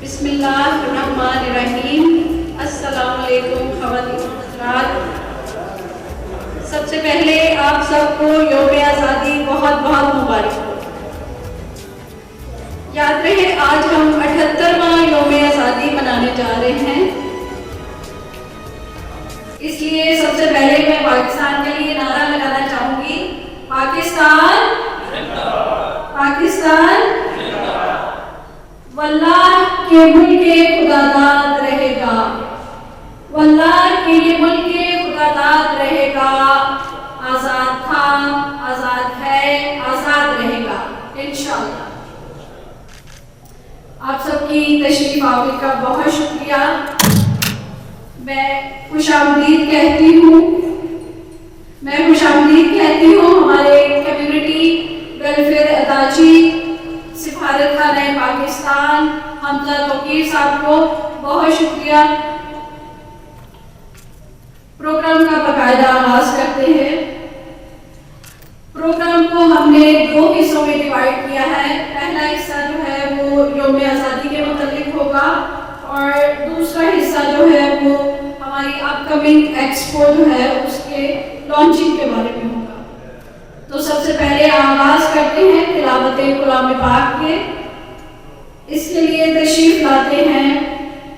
बिस्मिल्लाहिर्रहमानिर्रहीम। अस्सलामुअलैकुम ख़वातीन हज़रात। सबसे पहले आप सबको यौम आज़ादी बहुत बहुत मुबारक हो। याद रहे आज हम 78वां यौम आज़ादी मनाने जा रहे हैं। इसलिए सबसे पहले मैं पाकिस्तान के लिए नारा लगाना चाहूंगी, पाकिस्तान पाकिस्तान वल्लाह के मुल्क खुदादाद रहेगा, वल्लाह के ये मुल्क खुदादाद रहेगा। आज़ाद था, आज़ाद है, आज़ाद रहेगा इंशाअल्लाह। आप सबकी तशरीफ आवरी का बहुत शुक्रिया। मैं खुशामदीद कहती हूँ हमारे कम्युनिटी वेलफेयर अताची सिफारत खाना पाकिस्तान हमजा तौकीर साहब को बहुत शुक्रिया। प्रोग्राम का बाकायदा आगाज करते हैं। प्रोग्राम को हमने 2 हिस्सों में डिवाइड किया है। पहला हिस्सा जो है वो यौम आज़ादी के मुतालिक होगा और दूसरा हिस्सा जो है वो हमारी अपकमिंग एक्सपो जो है उसके लॉन्चिंग के बारे में होगा। तो सबसे पहले आगाज करते हैं तिलावत कलाम पाक के। इसके लिए तशरीफ लाते हैं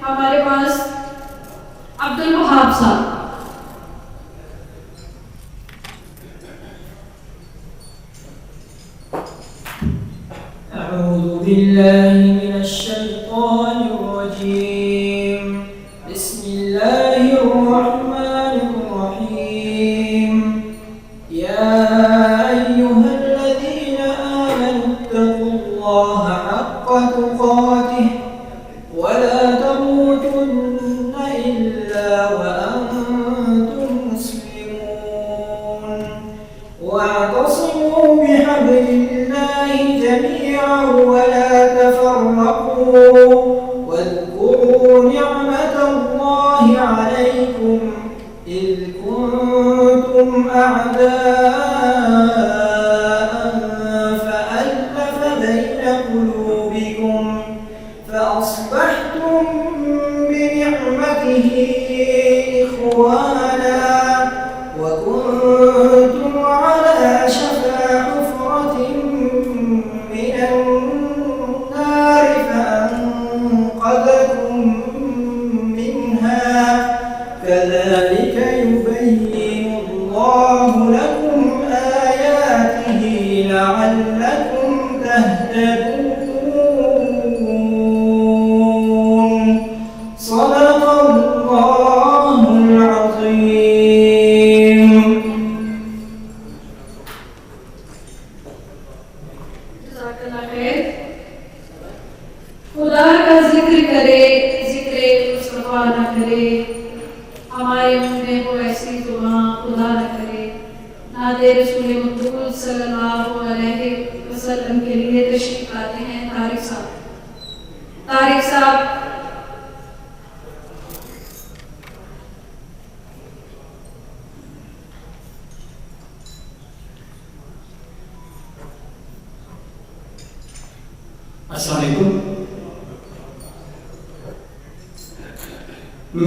हमारे पास अब्दुल वहाब साहब। अऊज़ु बिल्लाहि मिनश शैतानिर रजीम। बिस्मिल्लाहिर रहमानिर रहीम। या अय्युहल्लज़ीना आमनू इत्तक़ुल्लाहा हक़्क़ तुक़ातिह व ला तमूतुन्ना इल्ला व अंतुम मुस्लिमून वअतसिमू बिहब्लिल्लाहि जमीअन व ला तफ़र्रक़ू वाज़कुरू निअमतल्लाहि अलैकुम इज़ कुन्तुम अअदाअन फ़अल्लफ़ बैन क़ुलूबिकुम फ़अस्बह्तुम बिनिअमतिही इख़वाना व कुन्तुम अला शफ़ा हुफ़रतिन मिनन नार फ़अन्क़ज़कुम मिन्हा कज़ालिक युबय्यिनुल्लाहु लकुम आयातिही लअल्लकुम तहतदून। सदक़ल्लाहुल अज़ीम। जज़ाकल्लाह खैर। खुदा का जिक्र करे, जिक्र मुस्तफा न करे, हमारे मुंह में वो ऐसी दुआ खुदा न करे। नादे रसूल मक़बूल सल्लल्लाहु अलैहि वसल्लम के लिए तशरीफ लाते हैं तारिक साहब। तारिक साहब अस्सलाम वालेकुम।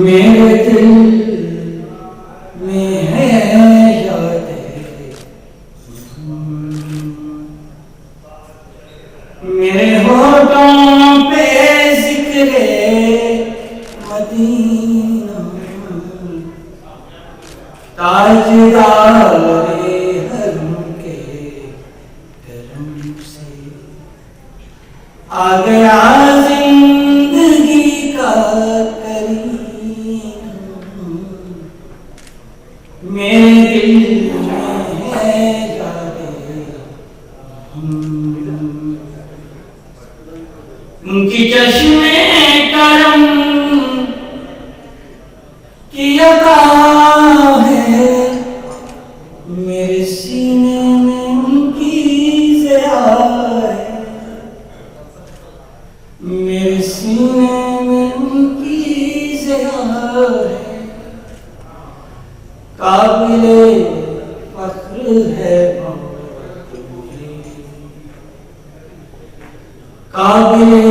मेरे दिल में है यादें, मेरे होठों पे ज़िक्रे मदीना, ताजदारे हरम के करम से आ गया जिंदगी का करीना। मेरे दिल में है यादें, उनकी चश्मे करम की अता है। मेरे सीने में उनकी ज़िया है, मेरे सीने में उनकी ज़िया है। काबिले फख्र है काबिले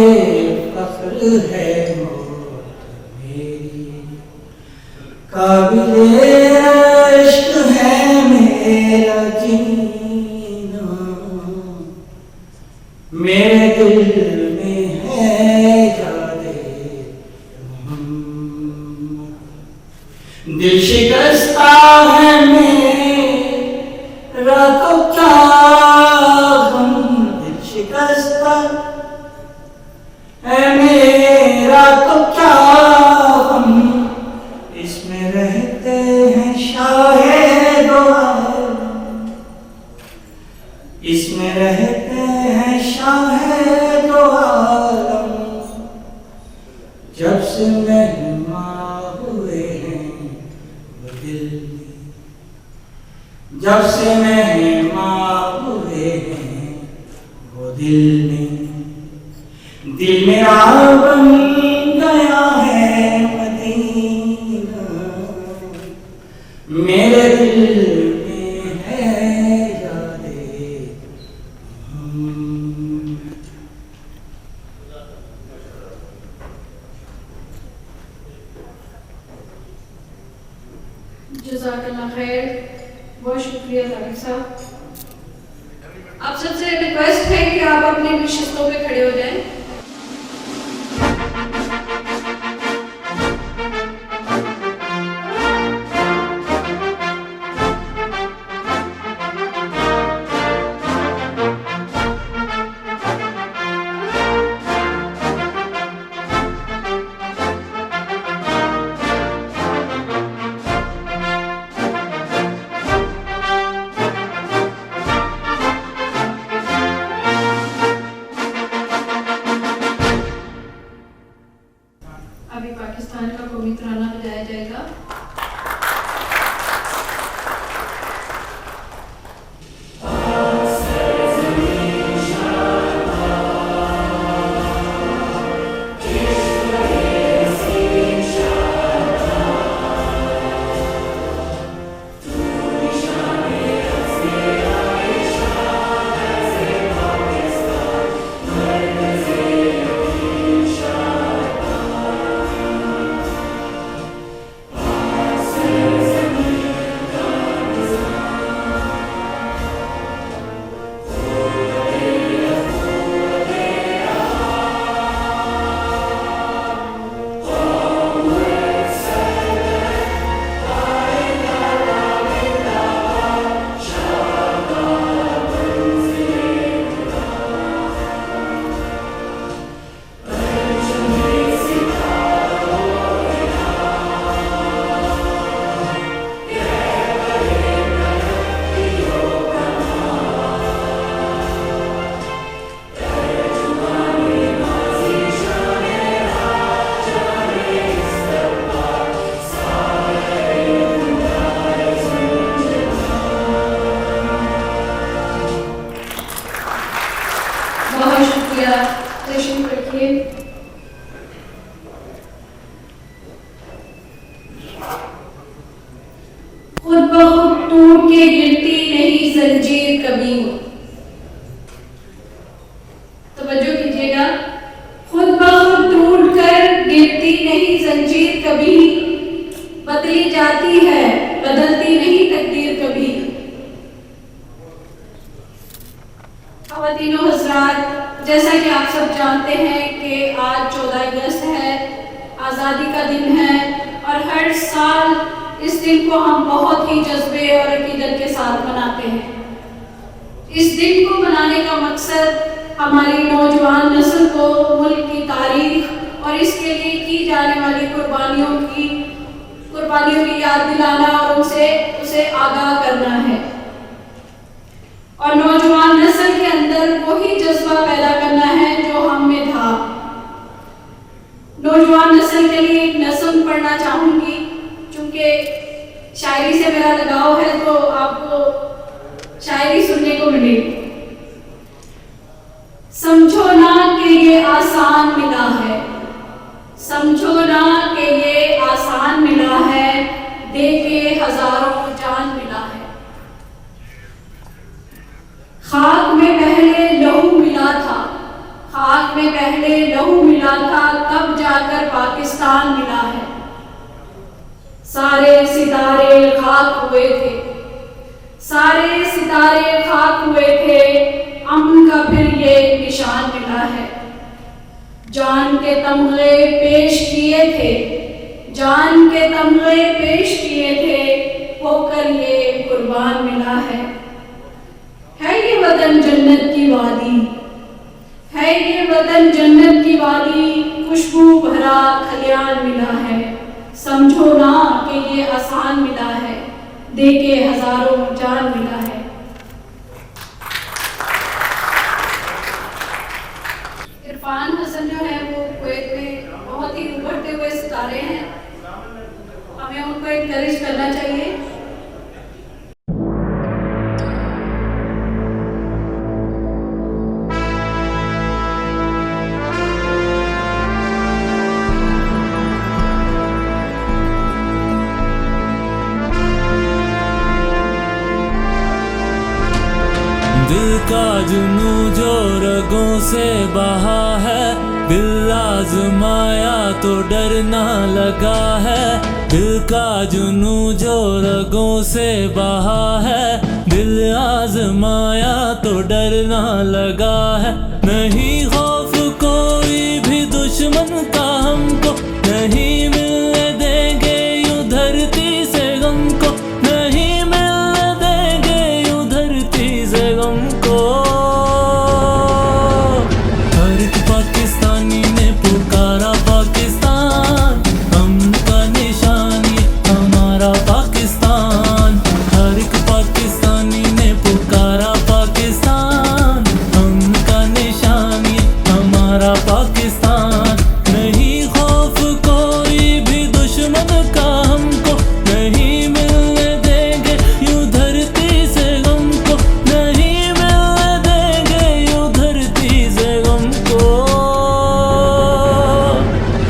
फख्र फख्र है मौत मेरी, काबिले इश्क है मेरा जीना, मेरे दिल में है यादे मोहम्मद। दिल शिकस्ता है मेरा तो क्या गम, दिल शिकस्ता है मेरा तो क्या गम, इसमें रहते हैं शाहे दो आलम, इसमें रहते हैं शाहे दो आलम। जब से मेहमान हुए हैं वो दिल में, जब से मेहमान हुए हैं वो दिल में, दिल मेरा बन गया है मदीना, मेरे दिल में है यादे मोहम्मद। जज़ाकल्लाह खैर, बहुत शुक्रिया तारिक साहब। आप सबसे रिक्वेस्ट है कि आप अपने नशिस्तों पे खड़े हो जाएं। अभी पाकिस्तान का कौमी तराना बजाया जाएगा। बहुत शुक्रिया, तशरीफ रखिए। खुद ब खुद टूट के गिरती नहीं जंजीर कभी, तवज्जो कीजिएगा, खुद ब खुद टूट कर गिरती नहीं जंजीर कभी, बदली जाती है बदलती नहीं तकदीर कभी। ख़वातीनो हज़रात, जैसा कि आप सब जानते हैं कि आज 14 अगस्त है, आज़ादी का दिन है, और हर साल इस दिन को हम बहुत ही जज्बे और अकीदत के साथ मनाते हैं। इस दिन को मनाने का मकसद हमारी नौजवान नस्ल को मुल्क की तारीख और इसके लिए की जाने वाली कुर्बानियों की याद दिलाना और उसे आगाह करना है, और नौजवान नस्ल के अंदर वही जज्बा पैदा करना है जो हम में था। नौजवान नस्ल के लिए एक नज़्म पढ़ना चाहूँगी, चूँकि शायरी से मेरा लगाव है तो आपको शायरी सुनने को मिलेगी। समझो ना कि ये आसान मिला है, समझो ना कि ये आसान मिला है, दे के हजारों जान मिला है। खाक में पहले लहू मिला था, खाक आग में पहले लहू मिला था, तब जाकर पाकिस्तान मिला है। सारे सितारे खाक हुए थे, सारे सितारे खाक हुए थे, अमन का फिर ये निशान मिला है। जान के तमगे पेश किए थे, जान के तमगे पेश किए थे, होकर ये कुर्बान मिला है। ये वतन जन्नत की वादी, है ये वतन जन्नत की वादी, खुशबू भरा खलियान मिला है। समझो ना कि ये आसान मिला है, देके हजारों जान मिला है। इरफान हसन जो है वो कुवैत में बहुत ही उभरते हुए सितारे हैं, हमें उनको एनकरेज करना चाहिए। दिल का जुनू जो रगों से बहा है, दिल आजमाया तो डर ना लगा है। दिल का जुनू जो रगों से बहा है, दिल आजमाया तो डर ना लगा है। नहीं खौफ कोई भी दुश्मन का हमको, नहीं मिलने देंगे यूं धरती से गम को, नहीं मिलने देंगे यूं धरती से गम को। हर एक पाकिस्तानी ने पुकारा पाकिस्तान, अमन का निशानी हमारा पाकिस्तान। हर एक पाकिस्तानी ने पुकारा पाकिस्तान, अमन का निशानी हमारा पाकिस्तान। नहीं खौफ कोई भी दुश्मन का हमको, नहीं मिलने देंगे यूं धरती से गम को, नहीं मिलने देंगे यूं धरती से गम को।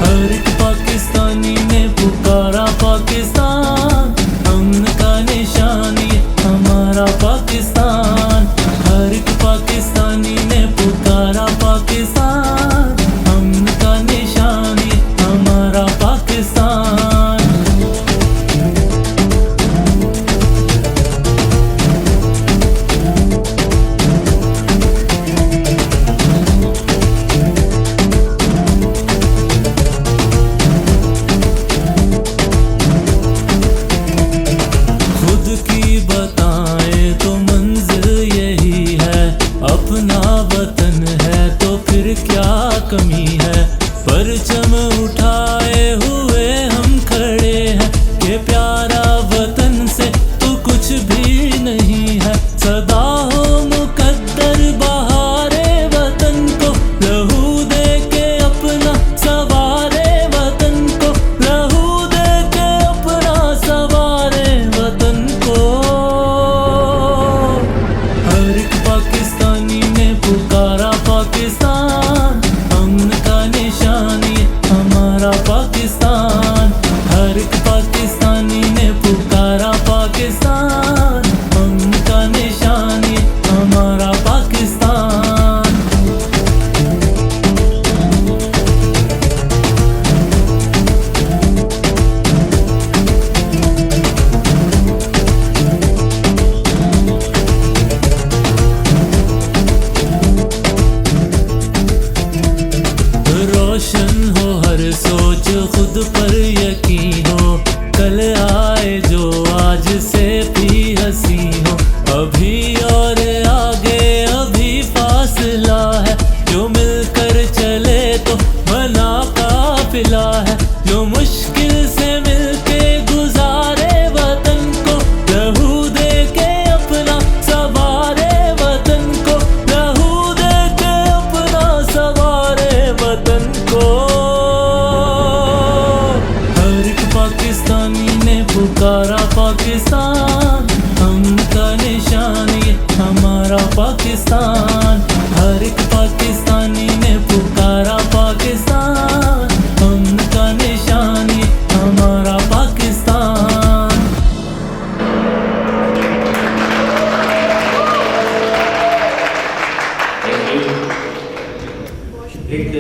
हर एक पाकिस्तानी ने पुकारा पाकिस्तान, अमन का निशानी हमारा पाकिस्तान। हर एक पाकिस्तानी ने पुकारा पाकिस्तान, अमन का निशानी हमारा पाकिस्तान। खुद की बताएं तो मंजिल यही है, अपना वतन है तो फिर क्या कमी है। परचम उठाए हुए हम खड़े हैं, कि प्यारा वतन से तो कुछ भी नहीं है। सदा हो मुकद्दर बहारे वतन को, लहू दे के अपना सवारे वतन को, लहू दे के अपना सवारे वतन को। हर एक पाकिस्तानी ने पुकारा पाकिस्तान, अमन का निशानी हमारा पाकिस्तान। हर एक एक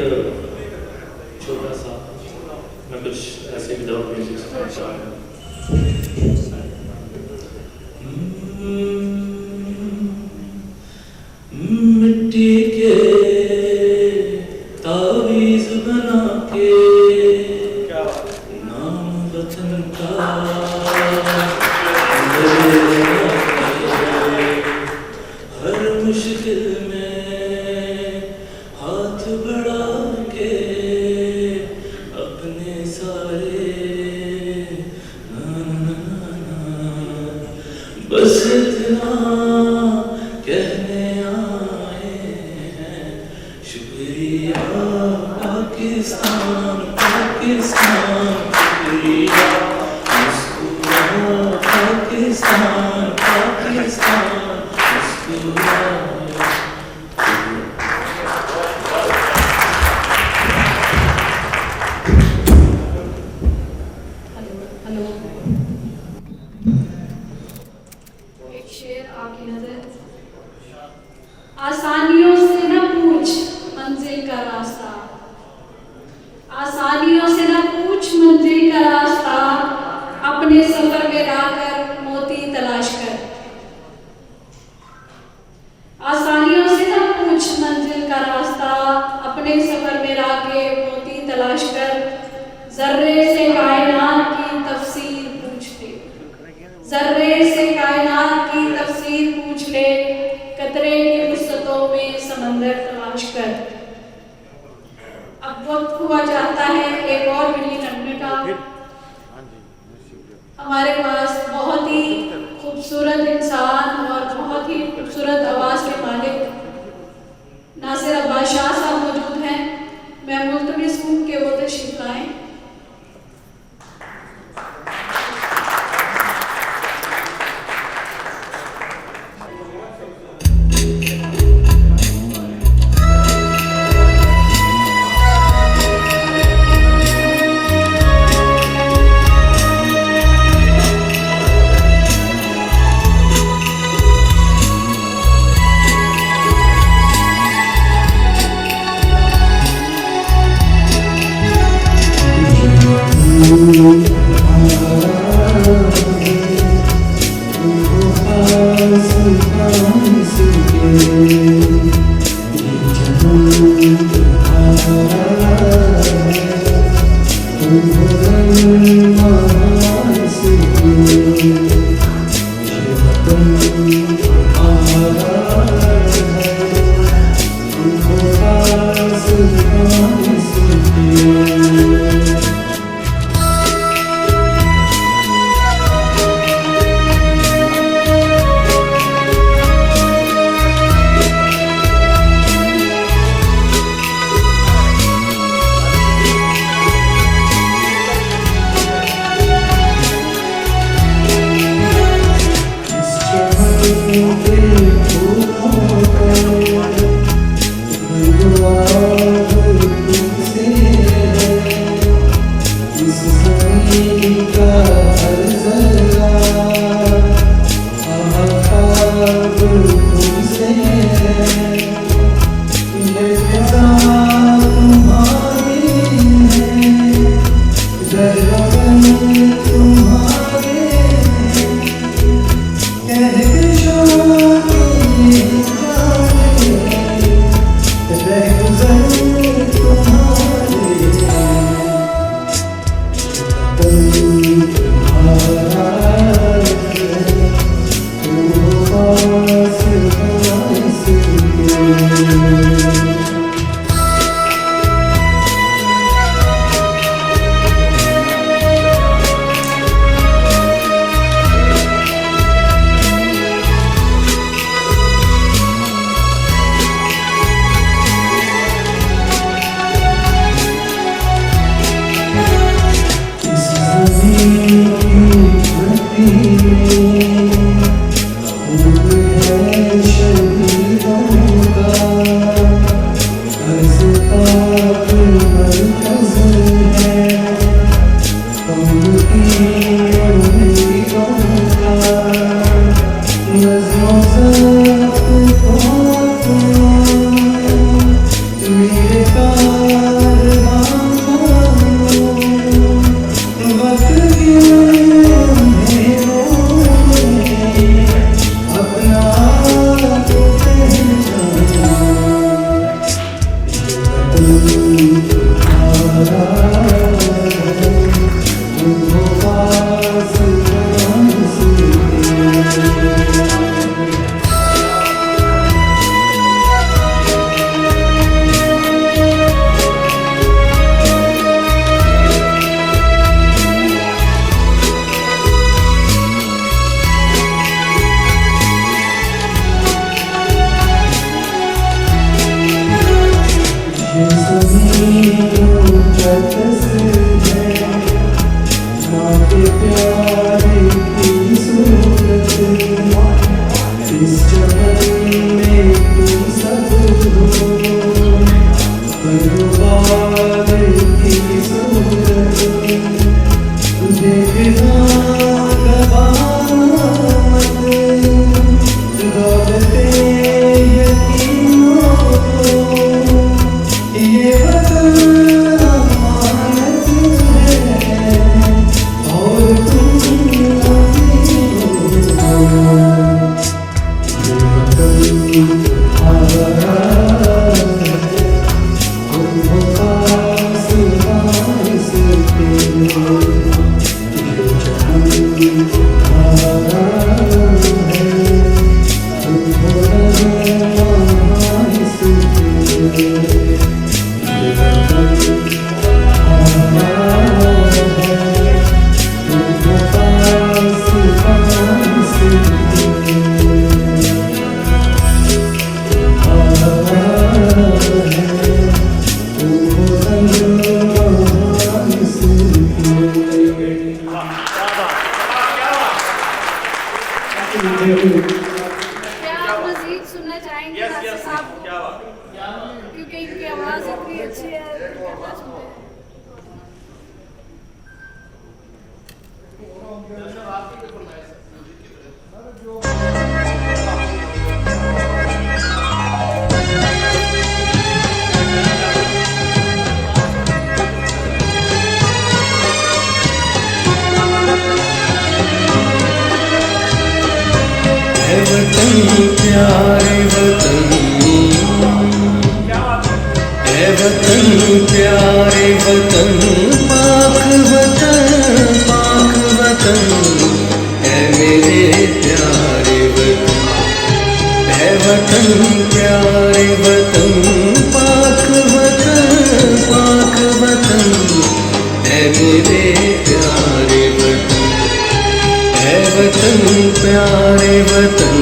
छोटा सा मैं कुछ ऐसे विदाउट म्यूजिक सुनाना चाहूँगा। मिट्टी के तावीज़ बना के नाम वतन का हर मुश्किल में हाथ बढ़ा के अपने सारे बस इतना कहने आए हैं, शुक्रिया पाकिस्तान पाकिस्तान, शुक्रिया मुस्कुरा पाकिस्तान पाकिस्तान मुस्कुरा। हेलो, एक शेर आपकी नजर। आसानियों से न पूछ मंजिल का रास्ता, आसानियों से न पूछ मंजिल का रास्ता, अपने सफर में आकर मोती तलाश कर। आसानियों से न पूछ मंजिल का रास्ता, अपने सफर में आके मोती तलाश कर। जर्रे से कायनात की तफसीर पूछ ले, जर्रे से कायनात की तफसीर पूछ ले, कतरे की वुसअतों में समंदर तलाश कर। अब वक्त हुआ चाहता है एक और बिल्ली नगमे का। हमारे पास बहुत ही खूबसूरत इंसान और बहुत ही खूबसूरत आवाज़ के मालिक नासिर अब्बास शाह साहब मौजूद हैं। मैं मुल्तमिस हूँ कि वो तशरीफ लाएं। मेरे तुम्हारा है, तुमको पास पास क्या आप मजीद सुनना चाहेंगे नासिर साहब को? क्योंकि इनकी आवाज़ इतनी अच्छी है, कितना सुनते हैं। वतन प्यारे वतन, है वतन प्यारे वतन, पाक वतन पाक वतन, है मेरे प्यारे वतन, है वतन प्यारे वतन, पाक वतन, है मेरे प्यारे वतन, है वतन प्यारे वतन।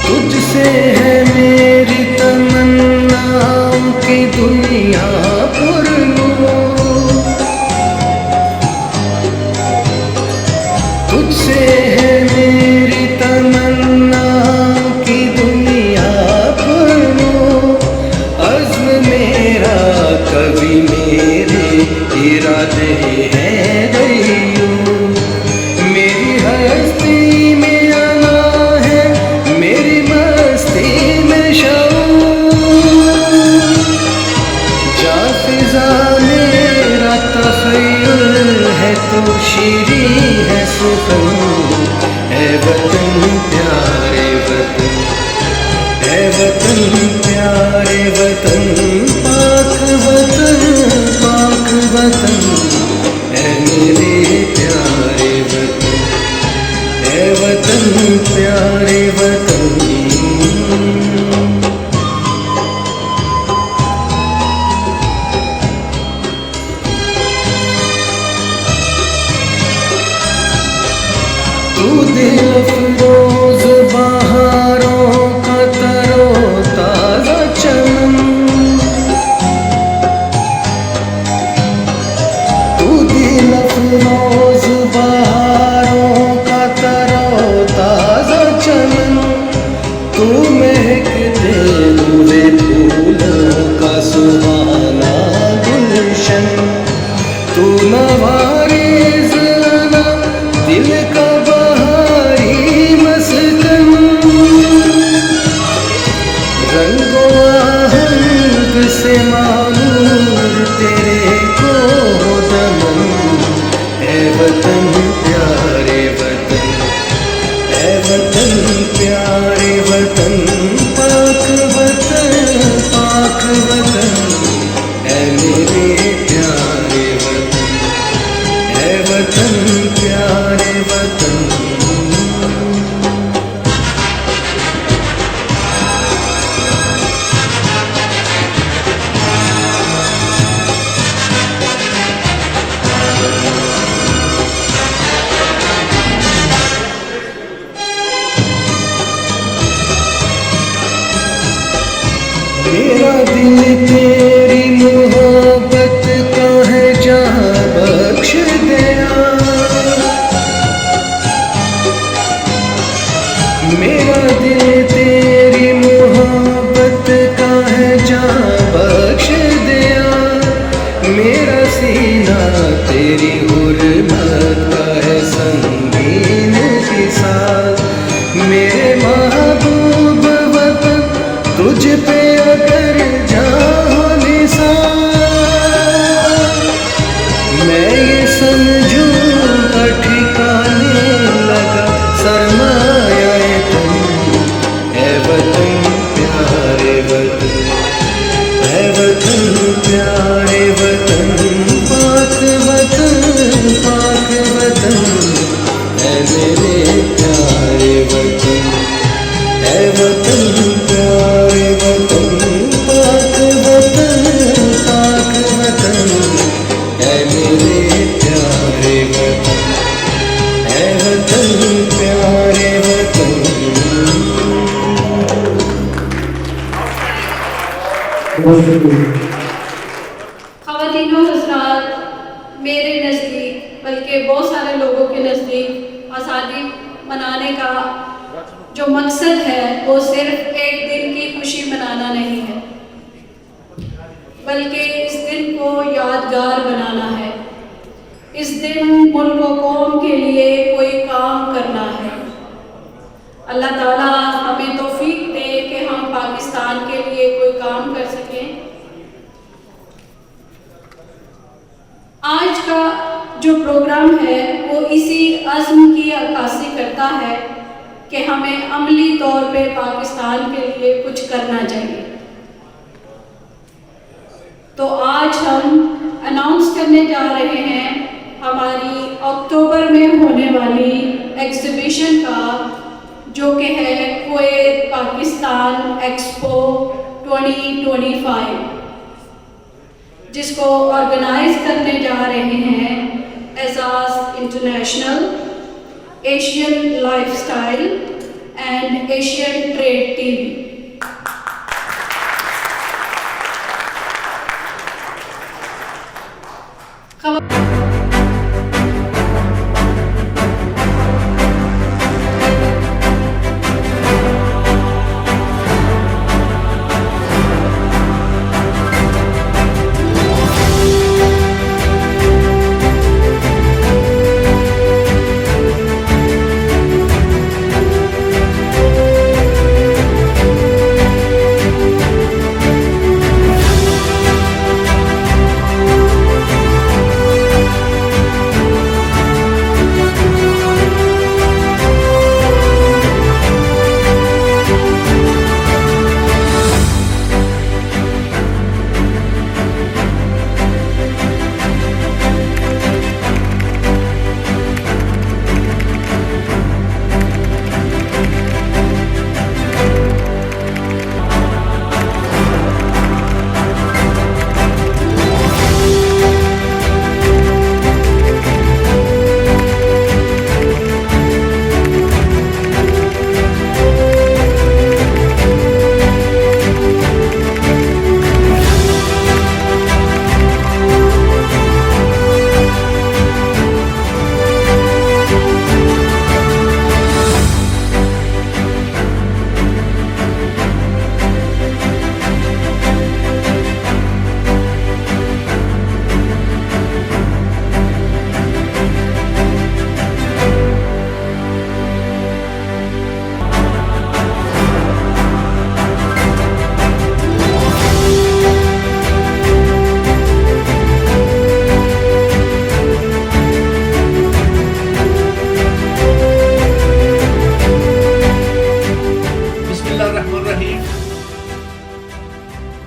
तुझसे है मेरी तमन्नाओं की दुनिया पुरनूर, तुझसे है मेरी तमन्नाओं की दुनिया पुरनूर, अज़्म मेरा कभी मेरे इरादे हैं गईयूं, मेरी हस्ती में आना है, मेरी मस्ती में शऊर, जा फिज़ा मेरा तख़य्युल है तो शीरी है सुख़न, है वतन प्यारे वतन, है वतन प्यारे वतन, पाक वतन, है मेरे प्यारे वतन, है वतन प्यारे वतन। तू दिल अफरोज़ बहारों का तरो ताज़ा चमन, तू दिल अफरोज़ बहारों का तरो ताज़ा चमन, तू महकते हुए फूलों का सुहाना गुलशन, तू नवारिज़ दिल का बहारी मस तेरी मोहब्बत का है जहाँ बख्श दिया। मेरा दिल तेरी मोहब्बत का है जहाँ बख्श दिया। मेरा सीना तेरी हुर्मत का है संगीन के साथ। मेरे महबूब वतन तुझ पे अगर जाओ निसार, मैं ये समझूं ठिकाने लगा सरमाया तुम। है वतन प्यारे वतन, है वतन प्यारे वतन, पाक वतन पाक वतन, है मेरे प्यारे वतन। है वतन प्यारे वतन, पाक वतन पाक वतन, है मेरे प्यारे वतन। है वतन प्यारे वतन। ख़वातीनो हज़रात, मेरे नज़दीक बल्कि बहुत सारे लोगों के नज़दीक आज़ादी मनाने का जो मकसद है वो सिर्फ एक दिन की खुशी मनाना नहीं है, बल्कि इस दिन को यादगार बनाना है। इस दिन मुल्क व कौम के लिए कोई काम करना है। अल्लाह ताला हमें तौफीक दे कि हम पाकिस्तान के लिए कोई काम कर सकें। आज का जो प्रोग्राम है वो इसी अज़्म की अक्कासी करता है कि हमें अमली तौर पे पाकिस्तान के लिए कुछ करना चाहिए। तो आज हम अनाउंस करने जा रहे हैं हमारी अक्टूबर में होने वाली एग्ज़िबिशन का, जो कि है कुवैत पाकिस्तान एक्सपो 2025, जिसको ऑर्गेनाइज करने जा रहे हैं Ejaz International, Asian Lifestyle and Asian Trade TV.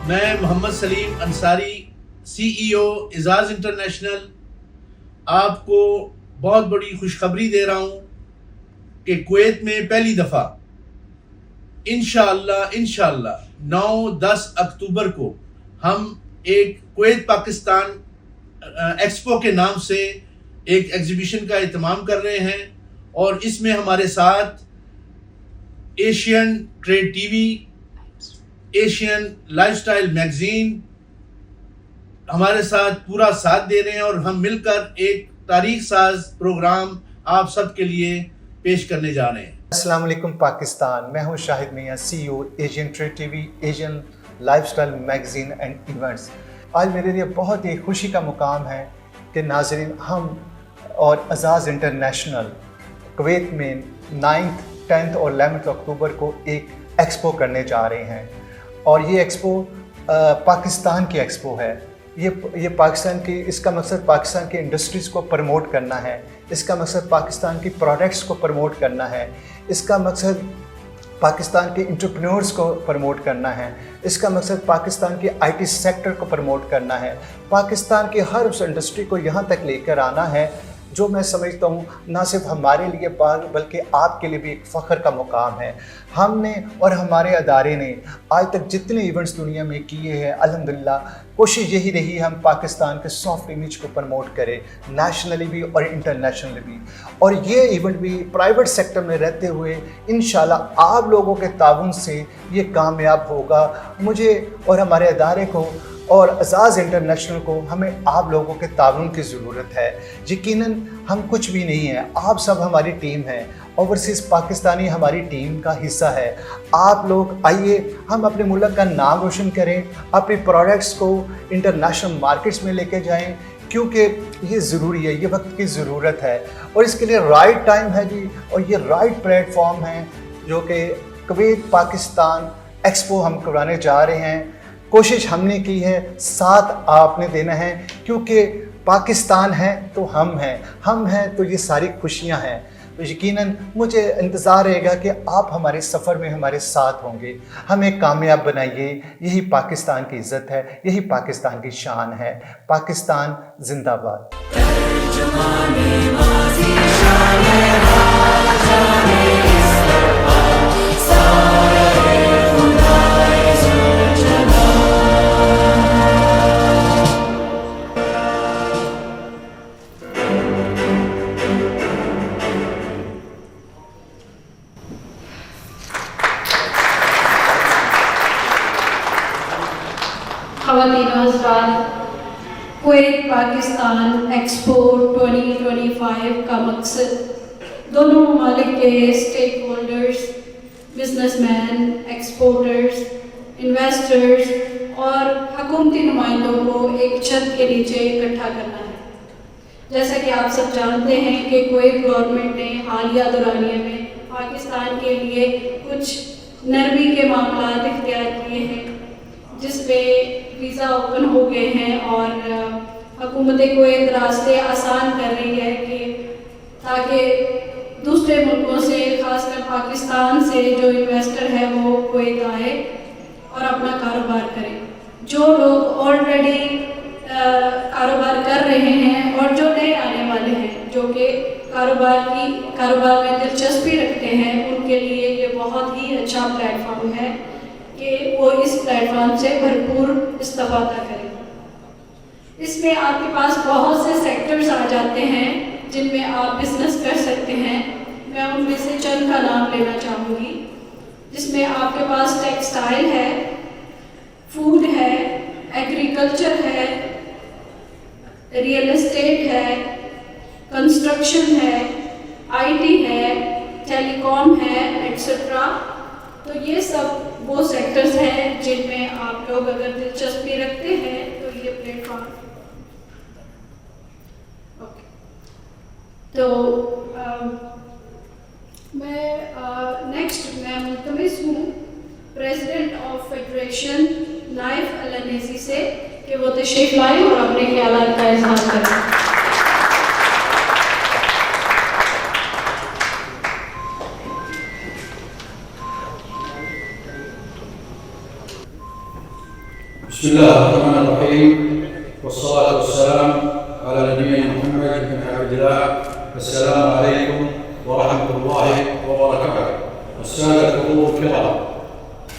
मैं मोहम्मद सलीम अंसारी, CEO एजाज इंटरनेशनल, आपको बहुत बड़ी खुशखबरी दे रहा हूँ कि कुवैत में पहली दफ़ा इंशाअल्लाह 9-10 अक्टूबर को हम एक कुवैत पाकिस्तान एक्सपो के नाम से एक एग्जीबिशन का एहतमाम कर रहे हैं, और इसमें हमारे साथ Asian Trade TV, Asian lifestyle magazine हमारे साथ पूरा साथ दे रहे हैं और हम मिलकर एक तारीख साज प्रोग्राम आप सबके लिए पेश करने जा रहे हैं। अस्सलाम वालेकुम पाकिस्तान, मैं हूं शाहिद मियां, CEO Asian Trade TV, Asian lifestyle magazine and events. आज मेरे लिए बहुत ही खुशी का मुकाम है कि नाज़रीन, हम और अज़ाज़ इंटरनेशनल कुवैत में 9th, 10th और 11th अक्टूबर को एक एक्सपो करने जा रहे हैं। और ये एक्सपो पाकिस्तान की एक्सपो है। ये पाकिस्तान की, इसका मकसद पाकिस्तान की इंडस्ट्रीज़ को प्रमोट करना है, इसका मकसद पाकिस्तान की प्रोडक्ट्स को प्रमोट करना है, इसका मकसद पाकिस्तान के एंटरप्रेन्योर्स को प्रमोट करना है, इसका मकसद पाकिस्तान की IT सेक्टर को प्रमोट करना है, पाकिस्तान की हर उस इंडस्ट्री को यहाँ तक लेकर आना है जो मैं समझता हूँ ना सिर्फ हमारे लिए बल्कि आपके लिए भी एक फ़ख्र का मुकाम है। हमने और हमारे अदारे ने आज तक जितने इवेंट्स दुनिया में किए हैं, अल्हम्दुलिल्लाह कोशिश यही रही हम पाकिस्तान के सॉफ्ट इमेज को प्रमोट करें, नेशनली भी और इंटरनेशनली भी। और ये इवेंट भी प्राइवेट सेक्टर में रहते हुए इंशाल्लाह आप लोगों के ताउन से ये कामयाब होगा। मुझे और हमारे अदारे को और अज़ाज़ इंटरनेशनल को, हमें आप लोगों के ताउन की ज़रूरत है। यकीनन हम कुछ भी नहीं हैं, आप सब हमारी टीम है, ओवरसीज़ पाकिस्तानी हमारी टीम का हिस्सा है। आप लोग आइए, हम अपने मुल्क का नाम रोशन करें, अपने प्रोडक्ट्स को इंटरनेशनल मार्केट्स में लेके जाएं, क्योंकि ये ज़रूरी है, ये वक्त की ज़रूरत है और इसके लिए राइट टाइम है जी। और ये राइट प्लेटफॉर्म है जो कि कुवैत पाकिस्तान एक्सपो हम कराने जा रहे हैं। कोशिश हमने की है, साथ आपने देना है, क्योंकि पाकिस्तान है तो हम हैं तो ये सारी खुशियां हैं। तो यकीनन मुझे इंतज़ार रहेगा कि आप हमारे सफ़र में हमारे साथ होंगे। हमें कामयाब बनाइए, यही पाकिस्तान की इज़्ज़त है, यही पाकिस्तान की शान है। पाकिस्तान जिंदाबाद। ख़वातीन और हज़रात, कुवैत पाकिस्तान एक्सपो 2025 का मकसद दोनों ममालिक के stakeholders, businessman, exporters, investors और हुकूमती नुमाइंदों को एक छत के नीचे इकट्ठा करना है। जैसा कि आप सब जानते हैं कि कुवैत गवर्नमेंट ने हालिया दौरानिया में पाकिस्तान के लिए कुछ नरमी के मामला इख्तियार किए हैं, जिसमें वीज़ा ओपन हो गए हैं और हुकूमत कुवैत रास्ते आसान कर रही है कि ताकि दूसरे मुल्कों से, ख़ासकर पाकिस्तान से जो इन्वेस्टर है वो कुवैत आए और अपना कारोबार करें। जो लोग ऑलरेडी कारोबार कर रहे हैं और जो नए आने वाले हैं, जो कि कारोबार में दिलचस्पी रखते हैं, उनके लिए ये बहुत ही अच्छा प्लेटफॉर्म है कि वो इस प्लेटफॉर्म से भरपूर इस्तेफ़ादा करें। इसमें आपके पास बहुत से सेक्टर्स आ जाते हैं जिनमें आप बिज़नेस कर सकते हैं। मैं उनमें से चंद का नाम लेना चाहूँगी, जिसमें आपके पास टेक्सटाइल है, फूड है, एग्रीकल्चर है, रियल एस्टेट है, कंस्ट्रक्शन है, IT है, टेलीकॉम है, एक्सेट्रा। तो ये सब वो सेक्टर्स हैं जिनमें आप लोग अगर दिलचस्पी रखते हैं तो ये प्लेटफॉर्म। ओके, तो मैं मुल्तमिस हूँ प्रेसिडेंट ऑफ फेडरेशन नाइफ अल-अनैसी से कि वो तशरीफ लाएं और अपने ख्यालात का इज़हार करें। बिस्मिल्लाहिर्रहमानिर्रहीम वस्सलातु वस्सलाम अला नबिय्यिना मुहम्मद बिन अब्दिल्लाह। अस्सलामु अलैकुम व रहमतुल्लाहि व बरकातुहू। अस्सलातु किराम,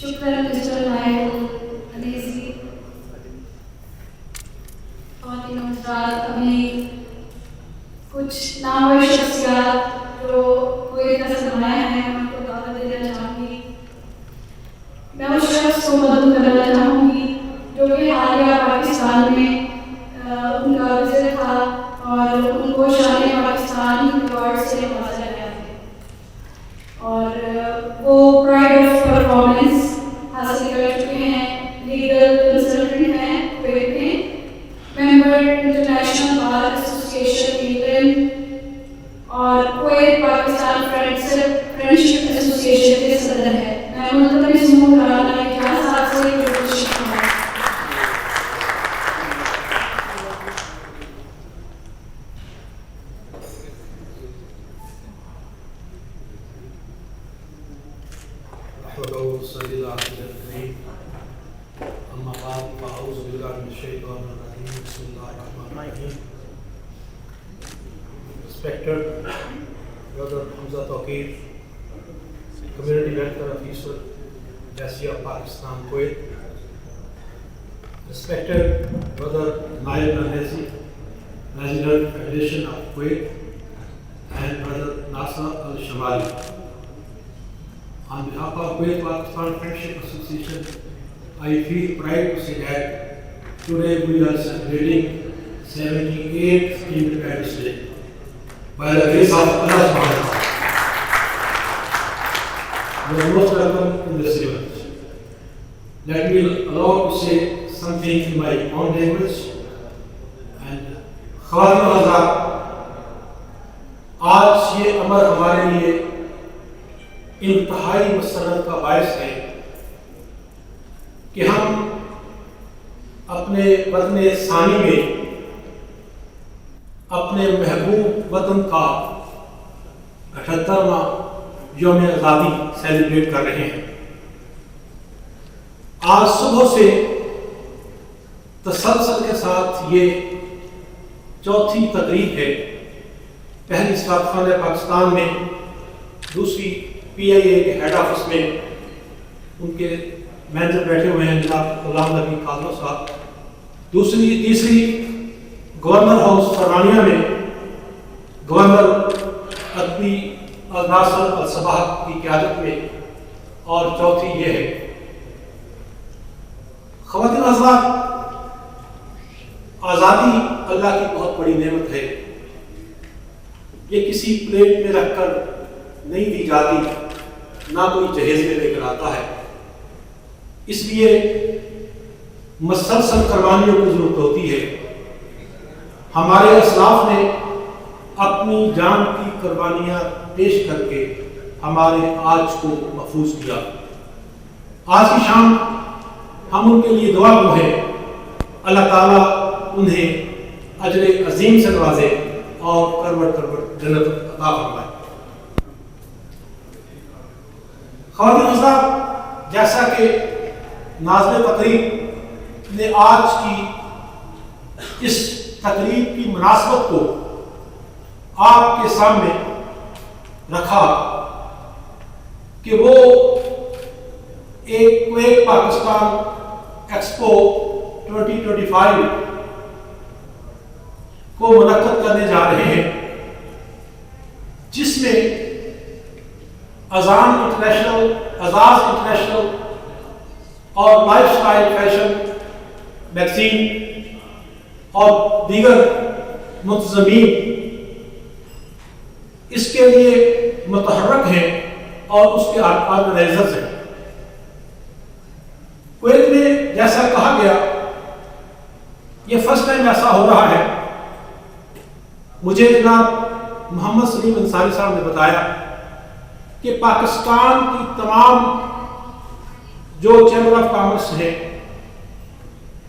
शुक्र मिस्टर नायक अलीजी। ख़वातीन और हज़रात, अभी कुछ नामवर शख्सियात जो कुवैत का सरमाया है उनको दावत देना चाहूँगी। मैं उस शख्स को मदद करना चाहूँगी जो कि हालिया पाकिस्तान में उनका विजिट था और उनको शान पाकिस्तान अवार्ड से नवाजा गया था और वो प्राइड ऑफ परफॉर्मेंस हासिल कर चुके हैं। लीगल कंसल्टेंट हैं कुवैत में, member international bar association England और कुवैत पाकिस्तान फ्रेंडशिप एसोसिएशन के सदर है। मैं मुल्तज़म समूह कराना इजलास आपसे कोशिश करूँगा। Respected Brother Hamza Tawqir, Community Welfare Officer, Embassy of Pakistan, Kuwait. Respected Brother Naib Al-Nasi, National Federation of Kuwait, and Brother Nasser Al-Shamali. On behalf of Kuwait Pakistan Friendship Association, I feel pride to say that today we are celebrating 78th Independence Day. By the grace of Allah subhanahu wa ta'ala, you are most welcome in this event. Let me allow to say something in my own language. And ख़वातीन और हज़रात, आज ये अमर हमारे लिए इंतहाई मसरत का बायस है कि हम अपने वतन सानी में अपने महबूब वतन का 78वां यौम आज़ादी सेलिब्रेट कर रहे हैं। आज सुबह से तसलसल के साथ ये चौथी तकरीब है। पहली सफारतखाना पाकिस्तान में, दूसरी PIA के हेड ऑफिस में उनके मैनेजर बैठे हुए हैं जनाब गुलाम नबी काजम साहब, तीसरी गवर्नर हाउस फरवानिया में गवर्नर अदबी नासर अल-सबाह की क़यादत में, और चौथी ये है। ख़वातीन और हज़रात, आज़ादी अल्लाह की बहुत बड़ी नेमत है। ये किसी प्लेट में रखकर नहीं दी जाती, ना कोई जहेज में लेकर आता है। इसलिए मसलसल कुर्बानियों की जरूरत होती है। हमारे असलाफ ने अपनी जान की कुर्बानियाँ पेश करके हमारे आज को महफूज किया। आज की शाम हम उनके लिए दुआ है, अल्लाह ताला उन्हें अजर अजीम से नवाजे और करवट करवट जन्नत अता फरमाए। ख़वातीन और हज़रात, जैसा कि नाज़िम तकरीब ने आज की इस तकरीब की मुनासबत को आपके सामने रखा कि वो एक कुवैत पाकिस्तान एक्सपो 2025 को मुनक्कद करने जा रहे हैं, जिसमें अजाज इंटरनेशनल और लाइफस्टाइल फैशन मैगजीन और दीगर मुंतज़मीन इसके लिए मुतहर्रक हैं और उसके ऑर्गेनाइजर्स हैं। कुवैत में ऐसा कहा गया, ये फर्स्ट टाइम ऐसा हो रहा है। मुझे जनाब मोहम्मद सलीम अंसारी साहब ने बताया कि पाकिस्तान की तमाम जो चैम्बर ऑफ कॉमर्स है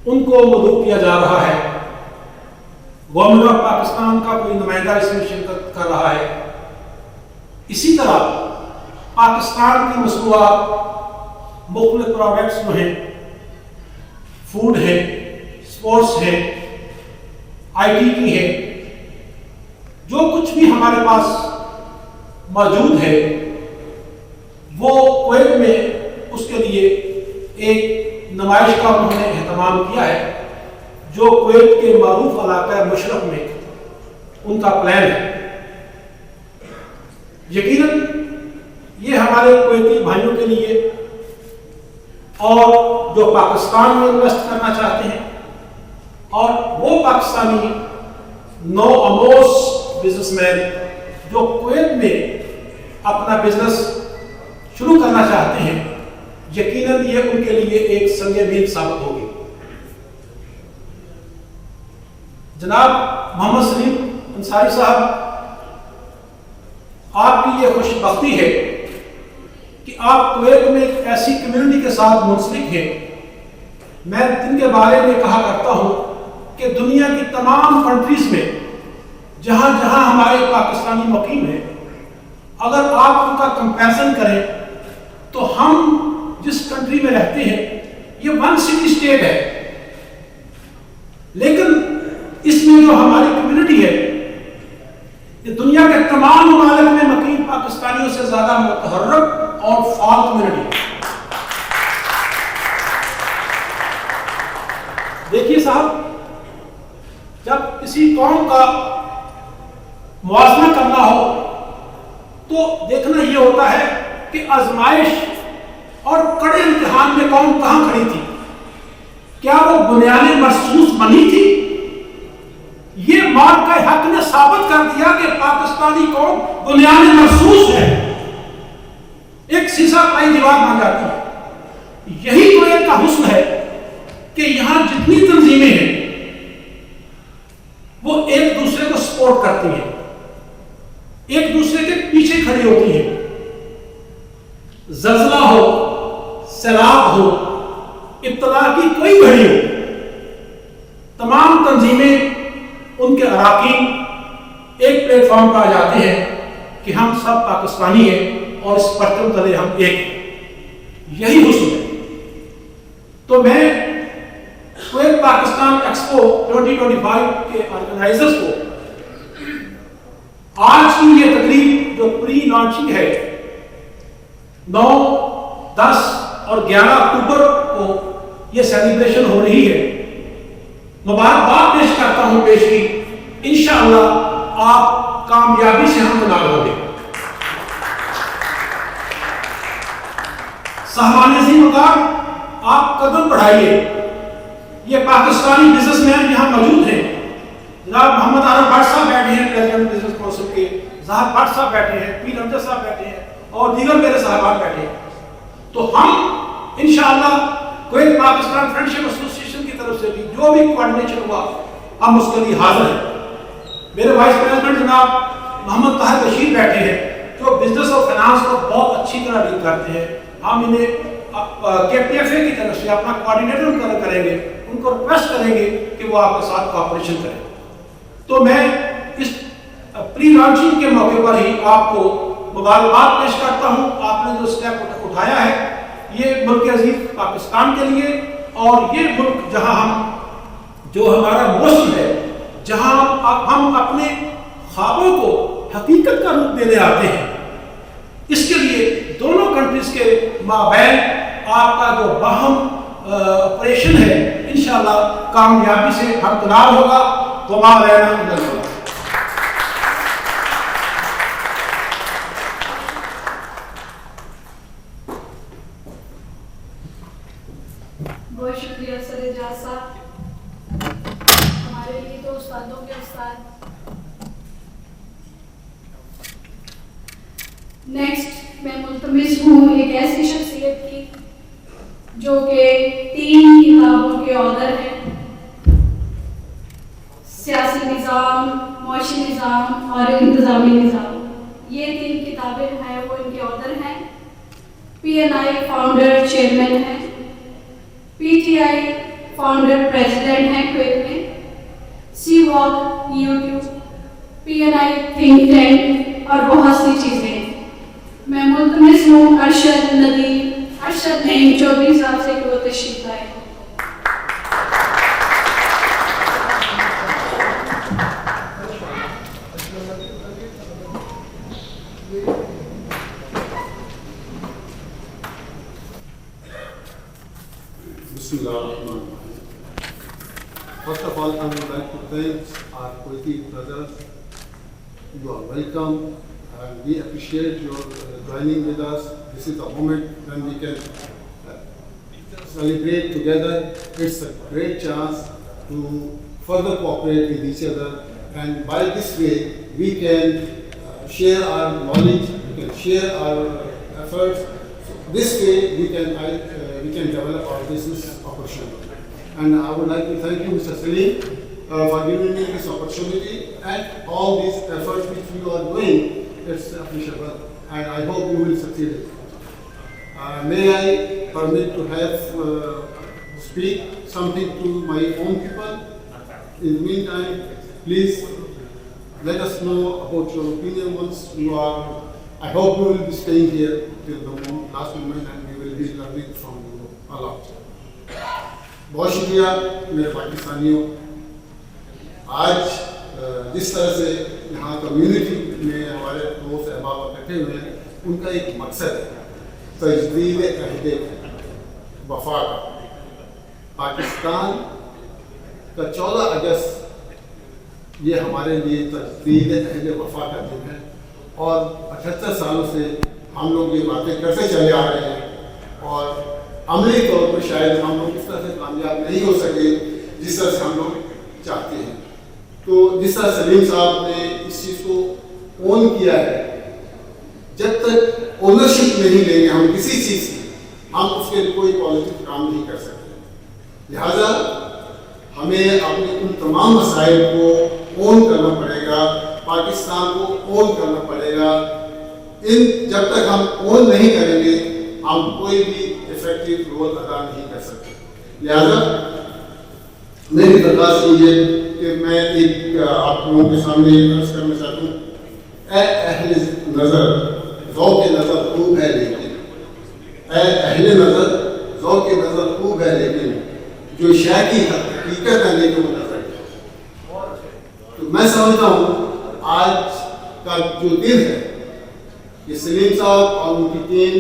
उनको मदऊ किया जा रहा है। गवर्नमेंट ऑफ पाकिस्तान का कोई नुमाइंदा इसमें शिरकत कर रहा है। इसी तरह पाकिस्तान की मसनूआत मुख्तलिफ प्रोडक्ट्स जो हैं, फूड है, स्पोर्ट्स है, IT की है, जो कुछ भी हमारे पास मौजूद है वो कुवैत में उसके लिए एक नुमाइश का उन्होंने एहतमाम किया है, जो कुवैत के मारूफ इलाका मशरक में उनका प्लान है। यकीनन ये हमारे कुवैती भाइयों के लिए और जो पाकिस्तान में इन्वेस्ट करना चाहते हैं और वो पाकिस्तानी नो अमोस बिजनेसमैन जो कुवैत में अपना बिजनेस शुरू करना चाहते हैं, यकीनन ये उनके लिए एक संग मील साबित होगी। जनाब मोहम्मद सलीम अंसारी साहब, आपकी ये खुशबख्ती है कि आप कुवैत में एक ऐसी कम्युनिटी के साथ मुंसलिक हैं। मैं जिनके बारे में कहा करता हूं कि दुनिया की तमाम कंट्रीज में जहां जहां हमारे पाकिस्तानी मुकीम हैं, अगर आप उनका कंपैरिजन करें तो हम जिस कंट्री में रहते हैं ये 1 सिटी स्टेट है, लेकिन इसमें जो हमारी कम्युनिटी है ये दुनिया के तमाम मुमालिक में मुकीम पाकिस्तानियों से ज्यादा मुतहर्रक और फाल कम्युनिटी है। देखिए साहब, जब किसी कौम का मुआवजा करना हो तो देखना यह होता है कि आजमाइश और कड़े इम्तिहान में कौम कहां खड़ी थी। क्या वो बुनियादी महसूस बनी थी? ये मौत का हक ने साबित कर दिया कि पाकिस्तानी कौम बुनियादी महसूस है, एक शीशा पाई दीवार बन जाती है। यही कुवैत का हुस्न है कि यहां जितनी तंजीमें हैं वो एक दूसरे को सपोर्ट करती हैं, एक दूसरे के पीछे खड़ी होती हैं। जल्जला हो, सैलाब हो, इब्तला की कोई घड़ी हो, तमाम तंजीमें उनके अराकीन एक प्लेटफॉर्म पर आ जाते हैं कि हम सब पाकिस्तानी हैं और इस परचम तले हम एक हैं। यही हुस्न है। तो मैं कुवैत पाकिस्तान एक्सपो 2025 के ऑर्गेनाइजर्स को आज की ये तकरीब जो प्री लॉन्चिंग है 9, 10 और 11 अक्टूबर को ये सेलिब्रेशन हो रही है, मुबारकबाद पेश करता हूं। पेशगी इंशाअल्लाह आप कामयाबी से हमदलाल होंगे। साहबान ज़िम्मेदार, आप कदम बढ़ाइए। ये पाकिस्तानी बिजनेसमैन यहां मौजूद हैं। जनाब मोहम्मद आरफ भट्ट साहब बैठे हैं, प्रेसिडेंट बिजनेस काउंसिल के, ज़ाहिर भट्ट साहब बैठे हैं, पीर अमजद साहब बैठे हैं और दीगर मेरे साहबान बैठे हैं। तो हम इंशाअल्लाह कुवैत पाकिस्तान फ्रेंडशिप एसोसिएशन की तरफ से भी जो भी कोऑर्डिनेशन हुआ हम उसके लिए हाजिर हैं। मेरे वाइस प्रेसिडेंट जनाब मोहम्मद ताहिर बशीर बैठे हैं, जो बिजनेस और फाइनेंस को बहुत अच्छी तरह डील करते हैं। हम इन्हें KPFA की तरफ से अपना कोऑर्डिनेटर करेंगे, उनको रिक्वेस्ट करेंगे कि वो आपके साथ कोऑपरेशन करें। तो मैं इस प्री लॉन्चिंग के मौके पर ही आपको मुबारकबाद पेश करता हूं। आपने जो स्टेप उठाया है ये मुल्क अजीज पाकिस्तान के लिए, और ये मुल्क जहां हम जो हमारा मौसम है, जहां हम अपने ख्वाबों को हकीकत का रूप देने आते हैं, इसके लिए दोनों कंट्रीज के माबैन आपका जो बाहम ऑपरेशन है इंशाअल्लाह कामयाबी से हमदलाल होगा। तो बहुत शुक्रिया सर एजाज साहब, हमारे लिए तो उस्तादों के उस्ताद। नेक्स्ट मैं मुल्तमिस हूँ एक ऐसी शख्सियत की जो कि 3 किताबों के ऑथर हैं। सियासी निज़ाम, मुआशी निज़ाम और इंतज़ामी निज़ाम, ये 3 किताबें जो हैं वो इनके ऑथर हैं। PNI फाउंडर चेयरमैन हैं, PTI फाउंडर प्रेसिडेंट हैं कुवैत में, CWALK YouTube, PNI think tank और बहुत सी चीज़ें। मैं मुल्तमिस हूँ अरशद नईम चौधरी साहब से कि वो तशरीफ लाए। First of all, I would like to thank our Kuwaiti brothers. You are welcome, and we appreciate your joining with us. This is the moment when we can celebrate together. It's a great chance to further cooperate with each other, and by this way, we can share our knowledge, we can share our efforts. This way, we can develop our business opportunity. And I would like to thank you, Mr. Salim, for giving me this opportunity and all these efforts which you are doing. It's appreciable, and I hope you will succeed. May I permit to have speak something to my own people? In the meantime, please let us know about your opinion once you are. I hope you will be staying here till the last moment, and we will be learning from you a lot. बहुत शुक्रिया मेरे पाकिस्तानियों। आज जिस तरह से यहाँ community में हमारे दोस्त अहबाब इकट्ठे हुए हैं, उनका एक मकसद है तजदीद अहद वफा का। पाकिस्तान का 14 अगस्त ये हमारे लिए तजदीद अहद वफा का दिन है, और 78 सालों से हम लोग ये बातें करते चले आ रहे हैं, और अमली तौर पर शायद हम लोग इस तरह से कामयाब नहीं हो सके जिस तरह से हम लोग चाहते हैं। तो जिस तरह सलीम साहब ने इस चीज़ को ओन किया है, जब तक ओनरशिप नहीं लेंगे हम किसी चीज़ की, हम उसके लिए कोई पॉजिटिव काम नहीं कर सकते। लिहाजा हमें अपने उन तमाम मसाइल को ओन करना पड़ेगा, पाकिस्तान को ओन करना पड़ेगा। जब तक हम ओन नहीं करेंगे, हम कोई भी इफेक्टिव रोल अदा नहीं कर सकते। लिहाजा मेरी दरख्वास्त ये है कि मैं एक आप लोगों के सामने अर्ज करना चाहता हूँ, अहले नज़र ज़ौक़ नज़र खूब है लेकिन, अहले नज़र ज़ौक़ नज़र खूब है लेकिन, जो शय की हकीकत है लेकिन वो नजर है। तो मैं समझता हूँ आज का जो दिन है, ये सलीम साहब और उनकी टीम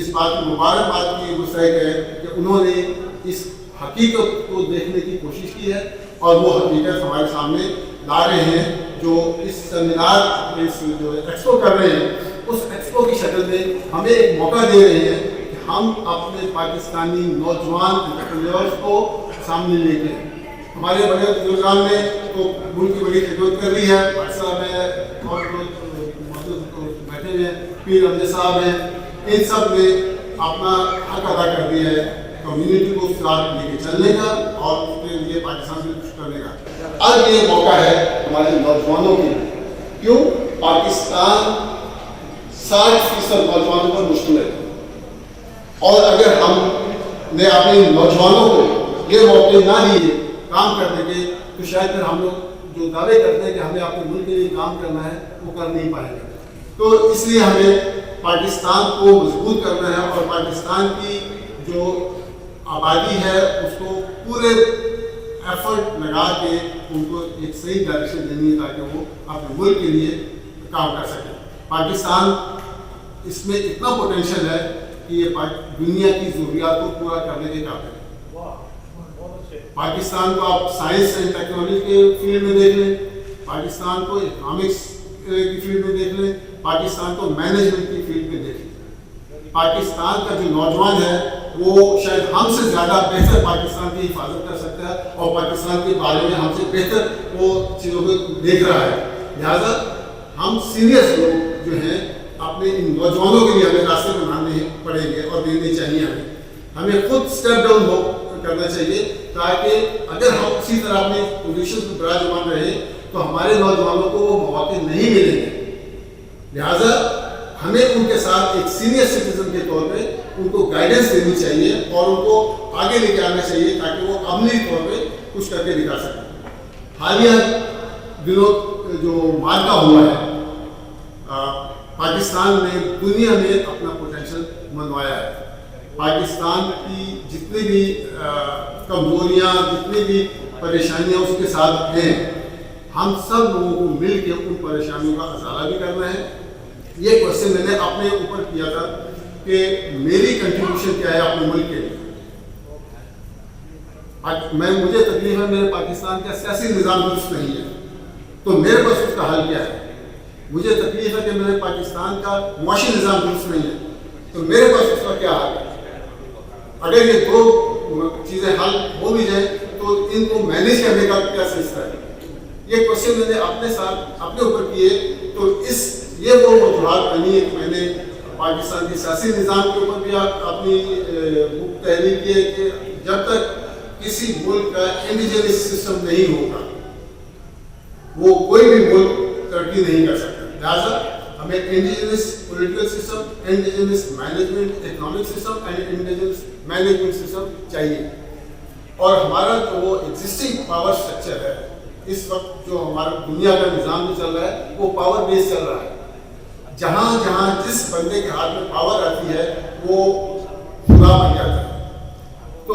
इस बात की मुबारकबाद की मुस्तहिक है कि उन्होंने इस हकीकत को देखने की कोशिश की है, और वो हकीकत हमारे सामने ला रहे हैं। जो इस सेमिनार इस जो एक्सपो कर रहे हैं, उस एक्सपो की शक्ल में हमें एक मौका दे रहे हैं कि हम अपने पाकिस्तानी नौजवान एंटरप्रेन्योर्स को सामने लेके, हमारे बड़े बुजुर्गान ने तो मुल्क की बड़ी खिदमत कर रही है, भाई साहब है और बैठे हुए हैं, पीर अमजद साहब हैं, इन सब ने अपना हक अदा कर दिया है कम्युनिटी को साथ लेके चलने का और उसके लिए पाकिस्तान से कुछ करने का। अब ये मौका है हमारे नौजवानों के लिए। क्यों? पाकिस्तान 60% नौजवानों पर मुश्तमिल है, और अगर हमने अपने नौजवानों को ये मौके ना दिए काम करने के, तो शायद फिर हम लोग जो दावे करते हैं कि हमें अपने मुल्क के लिए काम करना है, वो कर नहीं पाएंगे। तो इसलिए हमें पाकिस्तान को मजबूत करना है, और पाकिस्तान की जो आबादी है उसको पूरे एफर्ट लगा के उनको एक सही डायरेक्शन देनी है, ताकि वो अपने मुल्क के लिए काम कर सकें। पाकिस्तान इसमें इतना पोटेंशियल है कि ये दुनिया की ज़रूरियात को पूरा करने के काबिल है। पाकिस्तान को आप साइंस एंड टेक्नोलॉजी के फील्ड में देख लें, पाकिस्तान को इकोनॉमिक्स की फील्ड में देख लें, पाकिस्तान को मैनेजमेंट की फील्ड में देख लें। पाकिस्तान का जो नौजवान है वो शायद हमसे ज़्यादा बेहतर पाकिस्तान की हिफाजत कर सकता है, और पाकिस्तान के बारे में हमसे बेहतर वो चीज़ों को देख रहा है। लिहाजा हम सीरियस लोग जो हैं अपने इन नौजवानों के लिए हमें रास्ते बनाने पड़ेंगे और देने चाहिए हमें। हमें खुद स्टेप डाउन करना चाहिए, ताकि अगर हम उसी तरह अपनी पोजीशन पर विराजमान रहे तो हमारे नौजवानों को वो मौके नहीं मिलेंगे। लिहाजा हमें उनके साथ एक सीनियर सिटीजन के तौर पे उनको गाइडेंस देनी चाहिए और उनको आगे लेके आना चाहिए, ताकि वो अमली तौर पे कुछ करके दिखा सकें। हालिया दिनों जो मार्का हुआ है, पाकिस्तान ने दुनिया में अपना पोटेंशियल मनवाया है। पाकिस्तान की जितनी भी कमजोरियां, जितनी भी परेशानियां उसके साथ हैं, हम सब लोगों को मिल के उन परेशानियों का अजाला भी करना है। ये क्वेश्चन मैंने अपने ऊपर किया था कि मेरी कंट्रीब्यूशन क्या है अपने मुल्क के लिए। मुझे तकलीफ है मेरे पाकिस्तान का सियासी निज़ाम दुरुस्त नहीं है, तो मेरे पास उसका हल क्या है। मुझे तकलीफ है कि मेरे पाकिस्तान का मुआशी निज़ाम दुरुस्त नहीं है, तो मेरे पास उसका क्या हल है। अगर ये दो चीज़ें हल हो भी जाए तो इनको मैनेज करने का क्या सिलसिला है। ये क्वेश्चन मैंने अपने साथ अपने ऊपर किए, तो ये वो वजूहात बनी है कि मैंने पाकिस्तान के सियासी निज़ाम के ऊपर भी अपनी बुक तहरीर की है कि जब तक किसी मुल्क का इंडिजिनस सिस्टम नहीं होगा वो कोई भी मुल्क तरक्की नहीं कर सकता। लिहाजा हमें indigenous political system, indigenous management economic system and indigenous management system चाहिए। और हमारा जो वो एग्जिस्टिंग पावर स्ट्रक्चर है, इस वक्त जो हमारा दुनिया का निज़ाम भी चल रहा है वो पावर बेस्ड चल रहा है। जहाँ जहाँ जिस बंदे के हाथ में पावर आती है वो खुदा बन जाता है। तो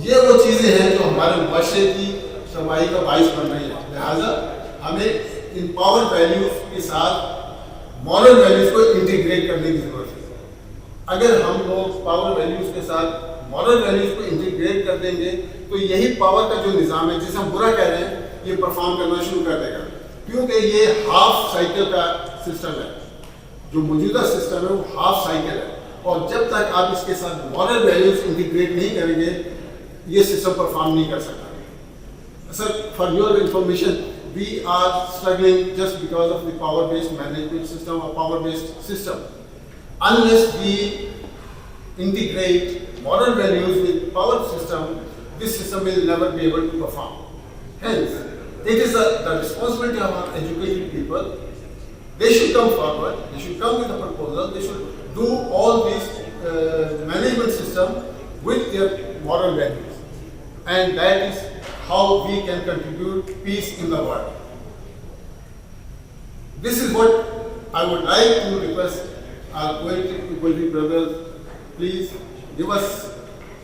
ये वो चीज़ें हैं जो हमारे मुआशरे की तबाही का बाइस बन रही है। लिहाजा हमें इन पावर वैल्यूज के साथ मॉरल वैल्यूज को इंटीग्रेट करने की जरूरत है। अगर हम लोग पावर वैल्यूज के साथ मॉरल वैल्यूज को इंटीग्रेट कर देंगे तो यही पावर का जो निज़ाम है, जिसे हम बुरा कह रहे हैं, ये परफॉर्म करना शुरू कर देगा। क्योंकि ये हाफ साइकिल का सिस्टम है, जो मौजूदा सिस्टम है वो हाफ साइकिल है, और जब तक आप इसके साथ मॉरल वैल्यूज इंटीग्रेट नहीं करेंगे ये सिस्टम परफॉर्म नहीं कर सकता। Sir, for your information, we are struggling just because of the power-based management system or power-based system. Unless we integrate moral values with power system, this system will never be able to perform. Hence, it is the responsibility of our educated people. They should come forward, they should come with a proposal, they should do all these management system with their moral values. And that is how we can contribute peace in the world. This is what I would like to request our equality brothers, please give us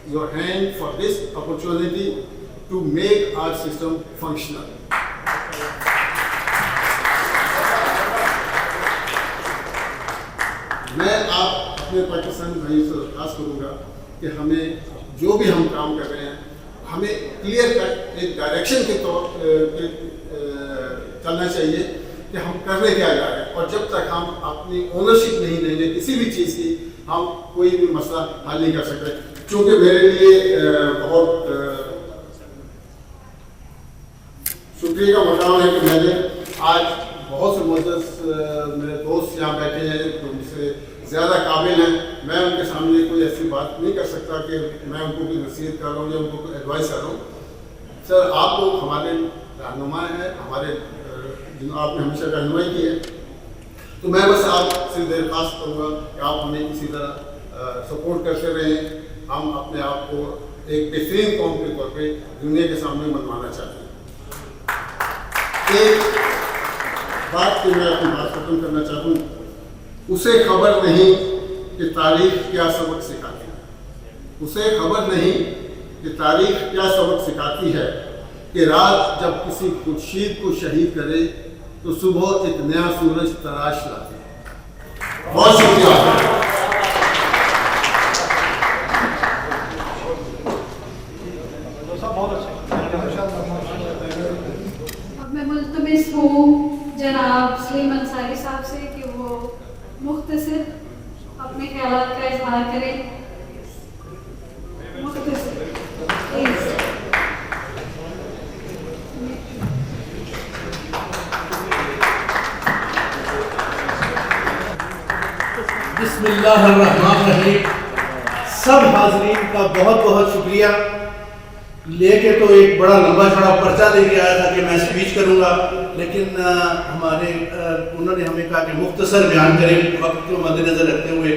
your hand for this opportunity to make our system functional. मैं आप अपने पाकिस्तानी भाइयों से दरख्वास्त करूँगा कि हमें जो भी हम काम कर रहे हैं, हमें क्लियर कट एक डायरेक्शन के तौर पे चलना चाहिए कि हम करने क्या जा रहे हैं। और जब तक हम अपनी ओनरशिप नहीं लेंगे किसी भी चीज़ की, हम कोई भी मसला हल नहीं कर सकते। क्योंकि मेरे लिए बहुत शुक्रिया का मकाम है कि मैंने आज बहुत से मुद्दस मेरे दोस्त यहाँ बैठे हैं जो मुझसे ज़्यादा काबिल हैं। मैं उनके सामने कोई ऐसी बात नहीं कर सकता कि मैं उनको कोई नसीहत कर रहा हूँ या उनको कोई एडवाइस कर रहा हूँ। सर, आप लोग हमारे रहनुमा हैं, हमारे जिन आपने हमेशा रहनुमाई की है, तो मैं बस आपसे दरख्वास्त करूँगा कि आप हमें इसी तरह सपोर्ट करते रहें। हम अपने आप को एक बेहतरीन कौम के तौर पे दुनिया के सामने मनवाना चाहते हैं। एक बात की मैं अपनी बात खत्म करना चाहूँ, उसे खबर नहीं कि तारीख क्या सबक सिखाती है। उसे खबर नहीं कि तारीख क्या सबक सिखाती है कि रात जब किसी खुर्शीद को शहीद करे तो सुबह एक नया सूरज तराश लाती है। बहुत शुक्रिया। अब मैं मुल्तमिस हूँ जनाब सलीम अंसारी साहब से कि वो मुख्तसर अपने ख्यालात का इजहार करें। मुख्तसर बिस्मिल्लाहिर्रहमानिर्रहीम। सब हाजरीन का बहुत बहुत शुक्रिया। लेके तो एक बड़ा लंबा चौड़ा पर्चा लेके आया था कि मैं स्पीच करूंगा, लेकिन उन्होंने हमें कहा कि मुख्तसर बयान करें वक्त को मद्देनजर रखते हुए।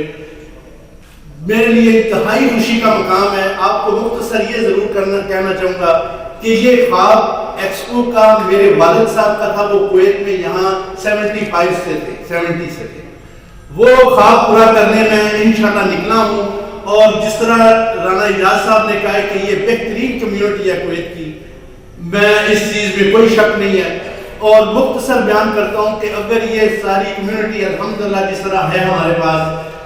मेरे लिए इंतहाई खुशी का मकाम है। आपको मुख्तसर ये जरूर कहना चाहूँगा कि ये ख्वाब एक्सपो का मेरे वालिद साहब का था, वो कुवैत में यहाँ 70 से थे। वो ख्वाब पूरा करने में इंशाल्लाह निकला हूँ। और जिस तरह राना इजाज साहब ने कहा कि ये बेहतरीन कम्युनिटी है कुवैत की, मैं इस चीज़ में कोई शक नहीं है। और मुख्तसर बयान करता हूँ कि अगर ये सारी कम्युनिटी अल्हम्दुलिल्लाह जिस तरह है हमारे पास,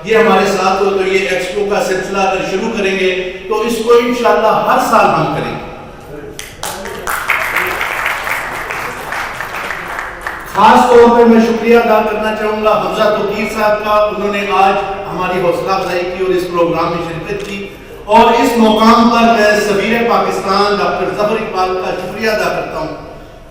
ये हमारे साथ हो, तो ये एक्सपो का सिलसिला अगर शुरू करेंगे तो इसको इंशाल्लाह हर साल हम करेंगे। खास तौर पर मैं शुक्रिया अदा करना चाहूँगा हमजा तौकीर साहब का। उन्होंने आज हमारी हौसला अफजाई की और इस प्रोग्राम में शिरकत की। और इस मुकाम पर मैं सफीर पाकिस्तान डॉक्टर जफर इकबाल का शुक्रिया अदा करता हूँ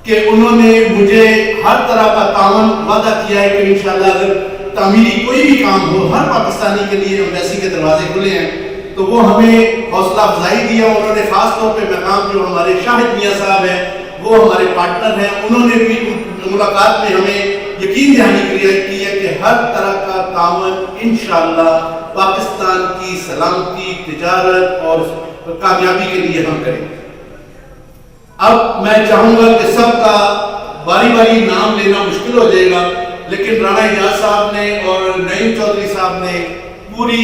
कि उन्होंने मुझे हर तरह का तावन वादा किया है कि इंशाल्लाह अगर तामीरी कोई भी काम हो, हर पाकिस्तानी के लिए एम्बेसी के दरवाजे खुले हैं, तो वो हमें हौसला अफजाई दिया। उन्होंने खास तौर पे मकाम जो हमारे शाहिद मियाँ साहब हैं, वो हमारे पार्टनर हैं, उन्होंने भी मुलाकात में हमें यकीन दहानी की है कि हर तरह का तावन इंशाल्लाह पाकिस्तान की सलामती, तिजारत और कामयाबी के लिए हम करेंगे। अब मैं चाहूँगा कि सबका बारी बारी नाम लेना मुश्किल हो जाएगा, लेकिन राना इजाज साहब ने और नईम चौधरी साहब ने पूरी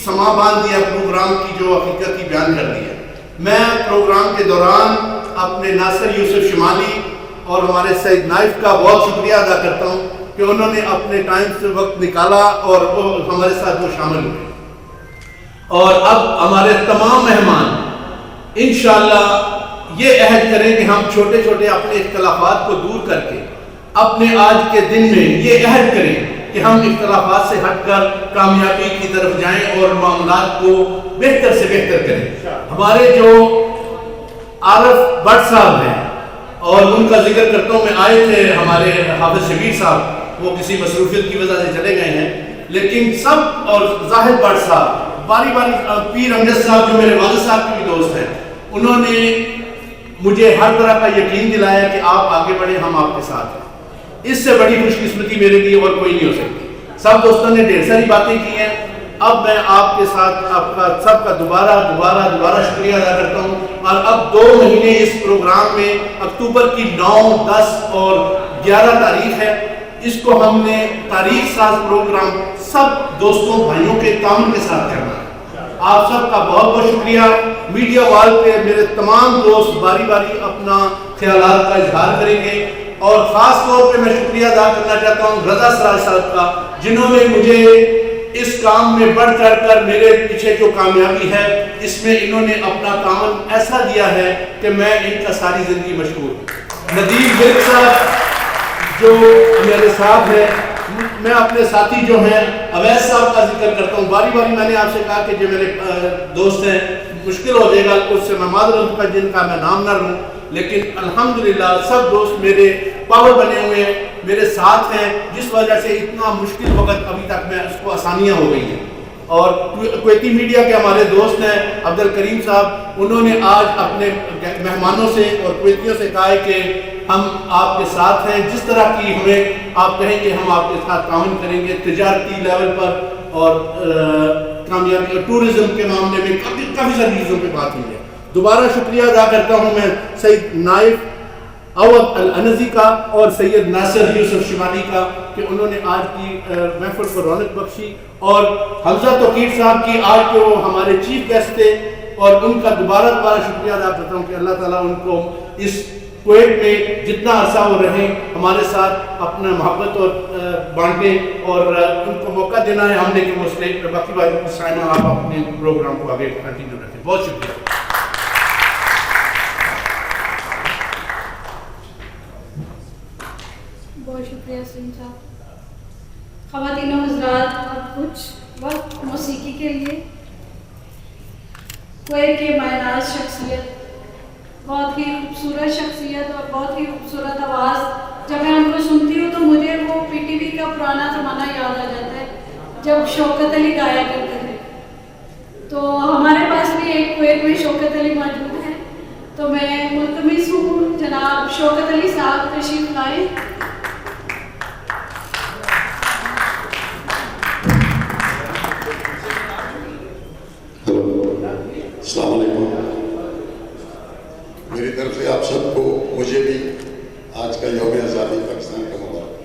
समा बांध दिया प्रोग्राम की, जो हकीकत की बयान कर दी है। मैं प्रोग्राम के दौरान अपने नासिर यूसुफ शिमाली और हमारे सईद नाइफ का बहुत शुक्रिया अदा करता हूँ कि उन्होंने अपने टाइम से वक्त निकाला और वो हमारे साथ वो शामिल हुए। और अब हमारे तमाम मेहमान इंशाल्लाह ये अहद करें कि हम छोटे छोटे अपने इख्तलाफात को दूर करके अपने आज के दिन में ये अहद करें कि हम इख्तलाफात से हटकर कामयाबी की तरफ जाएं और मामलात को बेहतर से बेहतर करें। हमारे जो आरफ भट्ट साहब हैं, और उनका जिक्र करता हूँ, मैं आए थे हमारे हाफिज शबीर साहब, वो किसी मसरूफियत की वजह से चले गए हैं, लेकिन सब और जाहिद भट्ट साहब बारी बारी, पीर अमजद साहब जो मेरे वालिद साहब के भी दोस्त हैं, उन्होंने मुझे हर तरह का यकीन दिलाया कि आप आगे बढ़े, हम आपके साथ हैं। इससे बड़ी खुशकिस्मती मेरे लिए और कोई नहीं हो सकती। सब दोस्तों ने ढेर सारी बातें की हैं। अब मैं आपके साथ आपका सबका दोबारा शुक्रिया अदा करता हूँ। और अब 2 महीने इस प्रोग्राम में अक्टूबर की 9, 10 और 11 तारीख है, इसको हमने तारीख साज प्रोग्राम सब दोस्तों भाइयों के ताउन के साथ करना है। आप सबका बहुत बहुत शुक्रिया। मीडिया वाल पे मेरे तमाम दोस्त बारी बारी अपना ख्यालात का इजहार करेंगे। और ख़ास तौर पे मैं शुक्रिया अदा करना चाहता हूँ रज़ा सराज साहब का, जिन्होंने मुझे इस काम में बढ़ चढ़ कर मेरे पीछे जो कामयाबी है इसमें इन्होंने अपना तावन ऐसा दिया है कि मैं इनका सारी ज़िंदगी मशहूर हूँ। नदीम विर्क साहब जो मेरे साथ है, मैं अपने साथी जो हैं अवैध साहब का जिक्र करता हूँ। बारी बारी मैंने आपसे कहा कि जो मेरे दोस्त हैं, मुश्किल हो जाएगा उससे मैं मादर का जिनका मैं नाम न लूँ, लेकिन अल्हम्दुलिल्लाह सब दोस्त मेरे पावर बने हुए हैं, मेरे साथ हैं, जिस वजह से इतना मुश्किल वक्त अभी तक में उसको आसानियाँ हो गई हैं। और कुवैती मीडिया के हमारे दोस्त हैं अब्दुल करीम साहब, उन्होंने आज अपने मेहमानों से और कुवैतियों से कहा है कि हम आपके साथ हैं, जिस तरह की हमें आप कहेंगे हम आपके साथ काम करेंगे, तिजारती लेवल पर और कामयाबी और टूरिज्म के मामले में काफ़ी सारी चीज़ों पर बात हुई है। दोबारा शुक्रिया अदा करता हूँ मैं सईद नाइफ अवद अल अनजी का और सैयद नासिर यूसुफ शिमाली का कि उन्होंने आज की महफिल को रौनक बख्शी, और हमजा तौकीर साहब की आज के वो हमारे चीफ गेस्ट थे, और उनका दोबारा शुक्रिया अदा करता हूँ कि अल्लाह ताला उनको इस कुवैत में जितना अरसा वो रहें हमारे साथ अपना मोहब्बत और बांटें, और उनको मौका देना है हमने कि वो स्टेज पर बाकी बात आप अपने प्रोग्राम को आगे कंटिन्यू रखें। बहुत शुक्रिया। बहुत शुक्रिया सिंह साहब। ख़वातीन हज़रात, अब कुछ वक्त मौसीकी के लिए। कुवैत के मायनाज शख्सियत, बहुत ही खूबसूरत शख्सियत और बहुत ही खूबसूरत आवाज़, जब मैं उनको सुनती हूँ तो मुझे वो PTV का पुराना ज़माना याद आ जाता है जब शौकत अली गाया करते थे। तो हमारे पास भी एक कुवैत में शौकत अली मौजूद है, तो मैं मुल्तमिस हूँ जनाब शौकत अली साहब तशरीफ लाए। अस्सलाम वालेकुम। मेरी तरफ से आप सबको, मुझे भी आज का यौम आज़ादी पाकिस्तान का मुबारक।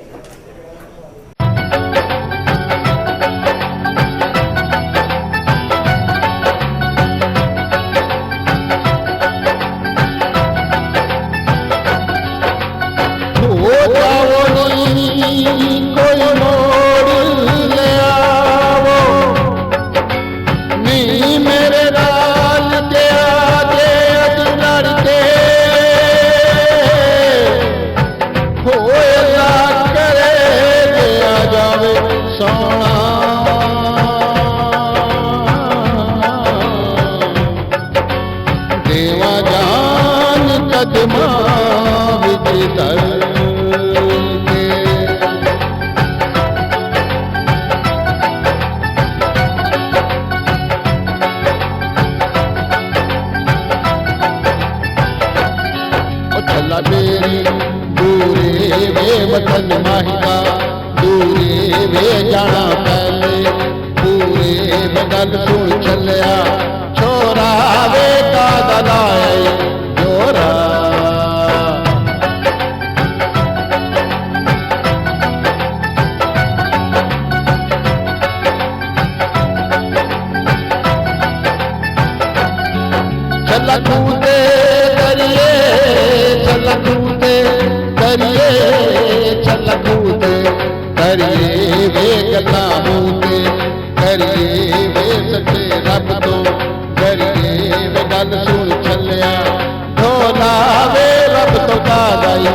वतन माहिका दूरे वे जाना पहले पूरे बदल सुन चलिया छोरा वे का दलाए जोरा चल कूदे करिए चल कूदे करिए चल कूदे करिए वे गल्ला मूते करिए वे सच्चे रब तो करिए वे गल सुन चलिया ढोला वे रब तो गाई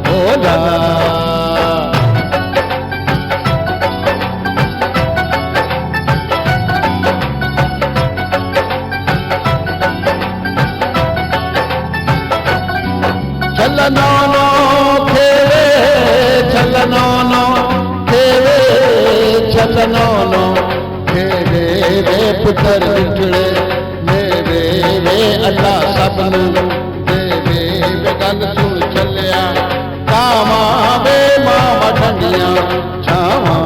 ढोला चलनो नो खेवे चलनो नो खेवे चलनो नो खेवे वे पुत्र बिछड़े मेरे वे अल्लाह सबनू देवे वे गल सुन चलिया कामा वे मामा ठंडिया Chhaava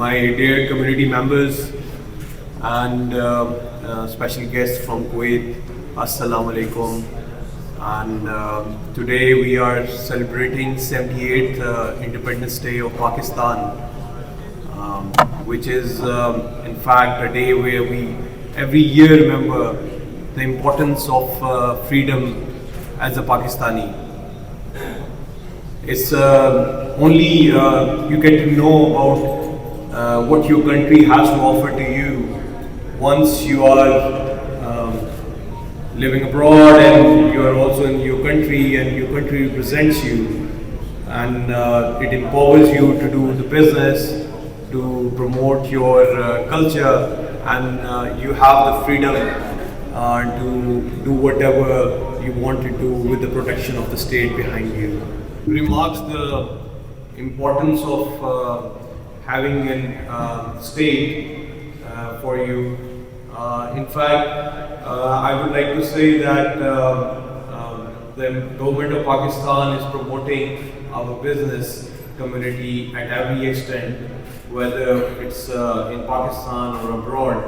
my dear community members and special guests from Kuwait, Assalamu alaikum. And today we are celebrating 78th Independence Day of Pakistan, which is in fact a day where we every year remember the importance of freedom as a Pakistani. It's only you get to know about what your country has to offer to you once you are living abroad and you are also in your country and your country represents you, and it empowers you to do the business, to promote your culture, and you have the freedom to do whatever you want to do with the protection of the state behind you. Remarks the importance of having a state for you. In fact, I would like to say that the government of Pakistan is promoting our business community at every extent, whether it's in Pakistan or abroad,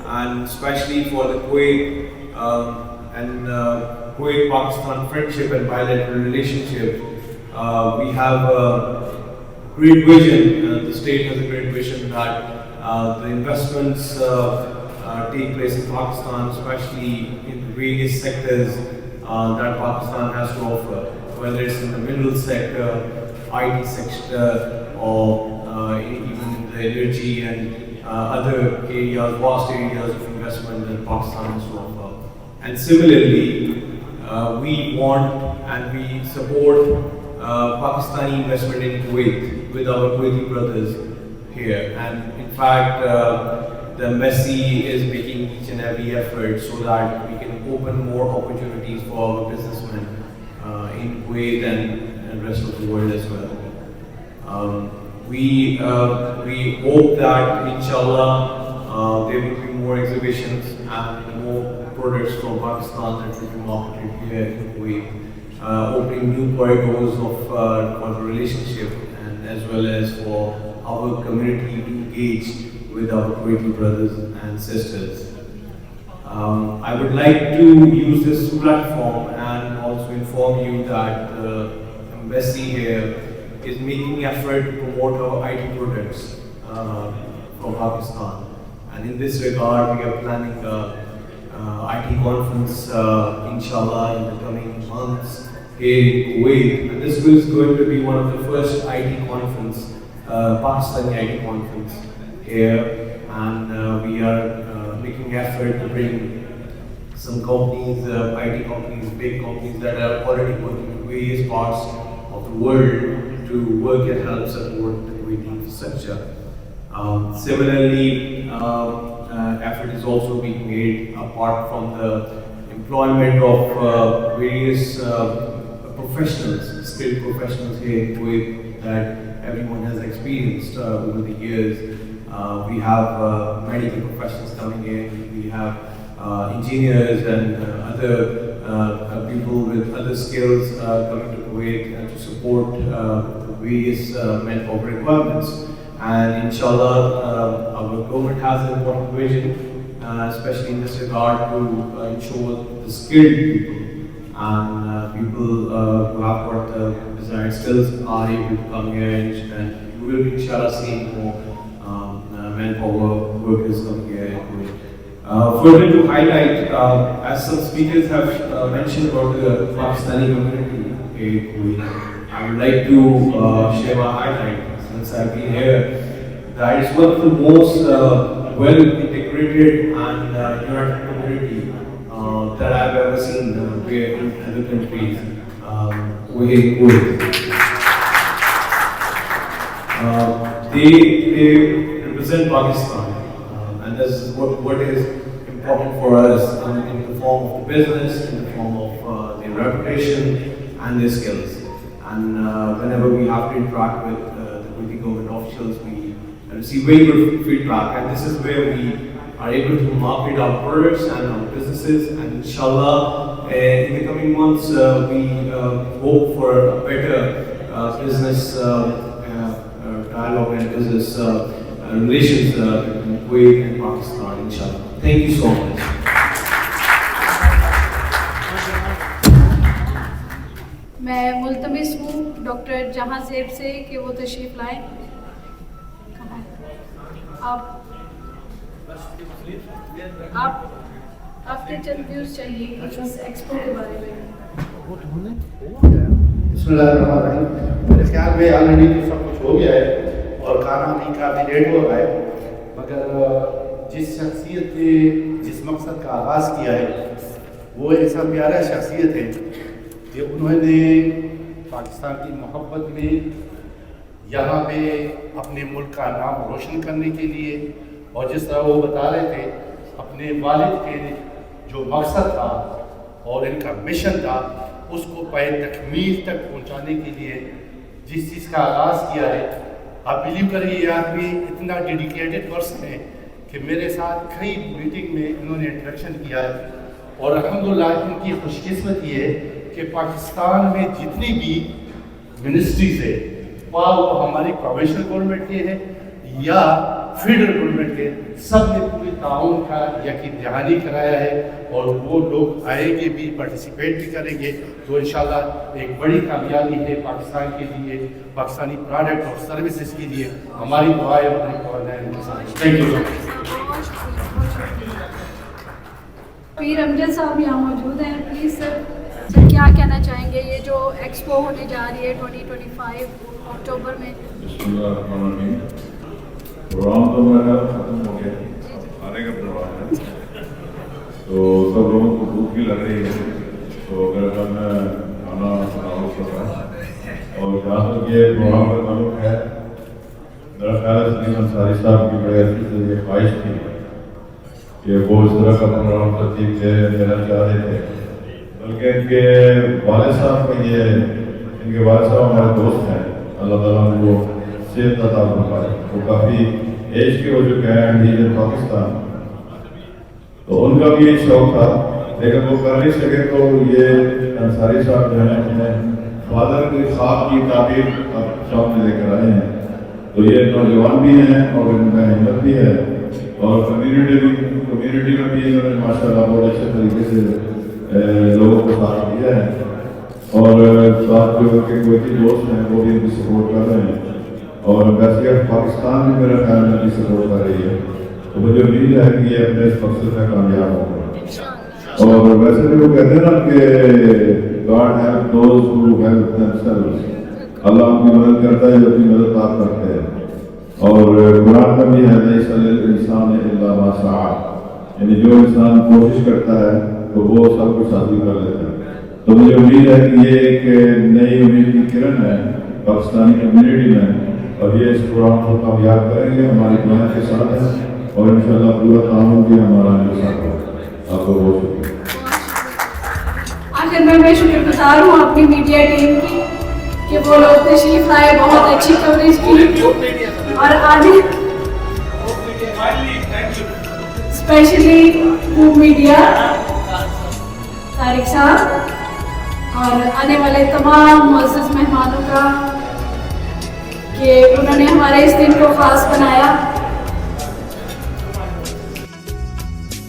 and especially for the Kuwait and Kuwait-Pakistan friendship and bilateral relationship. We have a great vision, the state has a great vision that the investments take place in Pakistan, especially in various sectors that Pakistan has to offer, whether it's in the mineral sector, IT sector, or even the energy and other areas, vast areas of investment that Pakistan has to offer. And similarly, we want and we support Pakistani investment in Kuwait with our Kuwaiti brothers here. And in fact, the Messi is making each and every effort so that we can open more opportunities for our businessmen in Kuwait and the rest of the world as well. We hope that inshallah there will be more exhibitions and more products from Pakistan that will be marketed here in Kuwait, opening new corridors for the relationship and as well as for our community to engage with our Kuwaiti brothers and sisters. I would like to use this platform and also inform you that the embassy here is making effort to promote our IT products from Pakistan. And in this regard, we are planning a IT conference, inshallah, in the coming months here in Kuwait. And this is going to be one of the first IT conference, Pakistani IT conference here. And we are making effort to bring some companies, IT companies, big companies that are already working in various parts of the world to work and help support the Kuwaiti infrastructure. Similarly, effort is also being made apart from the employment of various professionals, skilled professionals here in Kuwait that everyone has experienced over the years. We have medical professionals coming in, we have engineers and other people with other skills coming to Kuwait to support various manpower requirements. And inshallah, our government has an important vision, especially in this regard, to ensure the skilled people and people who have got the desired skills are able to come here, and we will be inshallah seeing more manpower workers coming here. Further to highlight, as some speakers have mentioned about the Pakistani community in Kuwait, I would like to share my highlight since I've been here. That is one of the most well integrated and united community that I've ever seen in other countries. They represent Pakistan, and this is what is important for us in the form of the business, in the form of their reputation and their skills. And whenever we have to interact with the Kuwaiti government officials, we receive very good feedback, and this is where we are able to market our products and our businesses. And inshallah, in the coming months, we hope for a better business dialogue and business relations between Kuwait and Pakistan, inshallah. Thank you so much. मैं मुल्तमिस हूँ doctor जहां ज़ेब से कि वो तशरीफ़ लाएं। आपके चंद views चाहिए इस एक्सपो के बारे में। बिस्मिल्लाहिर्रहमानिर्रहीम। मेरे ख्याल में ऑलरेडी तो सब कुछ हो गया है और खाना भी काफ़ी लेट हो रहा है, मगर जिस शख्सियत ने जिस मकसद का आगाज़ किया है वो ऐसा प्यारा शख्सियत है कि उन्होंने पाकिस्तान की मोहब्बत में यहाँ पे अपने मुल्क का नाम रोशन करने के लिए, और जिस तरह वो बता रहे थे अपने वालिद के जो मकसद था और इनका मिशन था उसको पाए तकमील तक पहुँचाने के लिए जिस चीज़ का आगाज़ किया है, आप बिलीव करिए ये आदमी इतना डेडिकेटेड पर्सन है कि मेरे साथ कई मीटिंग में इन्होंने इंटरेक्शन किया है। और अल्हम्दुलिल्लाह इनकी खुशकिस्मती है कि पाकिस्तान में जितनी भी मिनिस्ट्रीज है वह वो हमारी प्रोविंशियल गवर्नमेंट के हैं या फेडरल गवर्नमेंट के, सब ने पूरी ताउन का यकीन दहानी कराया है और वो लोग आएंगे भी, पार्टिसिपेट भी करेंगे। तो इंशाल्लाह एक बड़ी कामयाबी है पाकिस्तान के लिए, पाकिस्तानी प्रोडक्ट और सर्विसेज के लिए। हमारी दुआएं थैंक यू। पीर अमजद साहब यहाँ मौजूद हैं, प्लीज़ सर क्या कहना चाहेंगे ये जो एक्सपो होने जा रही है 2025 अक्टूबर में। प्रोग्राम तो मेरा खत्म हो गया, आने का प्रोग्राम है, तो सब लोगों को भूख भी लग रही है, तो मेरे घर में खाना बनाना पड़ रहा है। और जहाँ तक ये प्रोग्राम का ताल्लुक है, मेरा ख्याल है सलीम अंसारी साहब की बड़ी अच्छी से ये ख्वाहिश थी कि वो इस तरह का प्रोग्राम तरतीब देना चाह रहे थे, बल्कि इनके वालिद साहब का ये, इनके वालिद साहब हमारे दोस्त हैं, अल्लाह ताला उनको सेहत अता फरमाए। वो काफ़ी एज के हो चुके हैं एंड इन पाकिस्तान, तो उनका भी ये शौक था, लेकिन वो कर नहीं सके, तो ये अंसारी साहब जो हैं अपने फादर के ख्वाब की ताबीर अब सामने लेकर आए हैं। तो ये नौजवान भी हैं और इनका हिम्मत भी है और कम्युनिटी में भी इन्होंने माशाल्लाह बहुत अच्छे तरीके से लोगों को साथ दिया है। और साथ जो के कोई दोस्त हैं वो भी इनकी सपोर्ट कर रहे हैं और वैसे पाकिस्तान भी मेरा ख्याल में भी सपोर्ट कर रही है। तो मुझे उम्मीद है कि ये अपने इस मकसद में कामयाब होगा। और वैसे भी वो कहते हैं ना कि God help those who help themselves, Allah उनकी मदद करता है जो अपनी मदद आप करते हैं। और कुरान में भी है इंसान इल्ला मा सआ, यानी जो इंसान कोशिश करता है तो वो सब कुछ हासिल कर लेता है। तो मुझे उम्मीद है कि ये एक नई उम्मीद की किरण है पाकिस्तानी कम्युनिटी में और ये इस प्रोग्राम को कामयाब करेंगे, हमारी दुआ के साथ है और इंशाल्लाह पूरा काम भी हमारा इनके साथ होगा। आपको बहुत शुक्रिया। आखिर में मैं शुक्रगुजार हूँ अपनी मीडिया टीम की कि वो लोग तशरीफ लाए, बहुत अच्छी कवरेज की और आगे स्पेशली वो मीडिया तारिक साहब और आने वाले तमाम मुअज़्ज़ज़ मेहमानों का कि उन्होंने हमारे इस दिन को ख़ास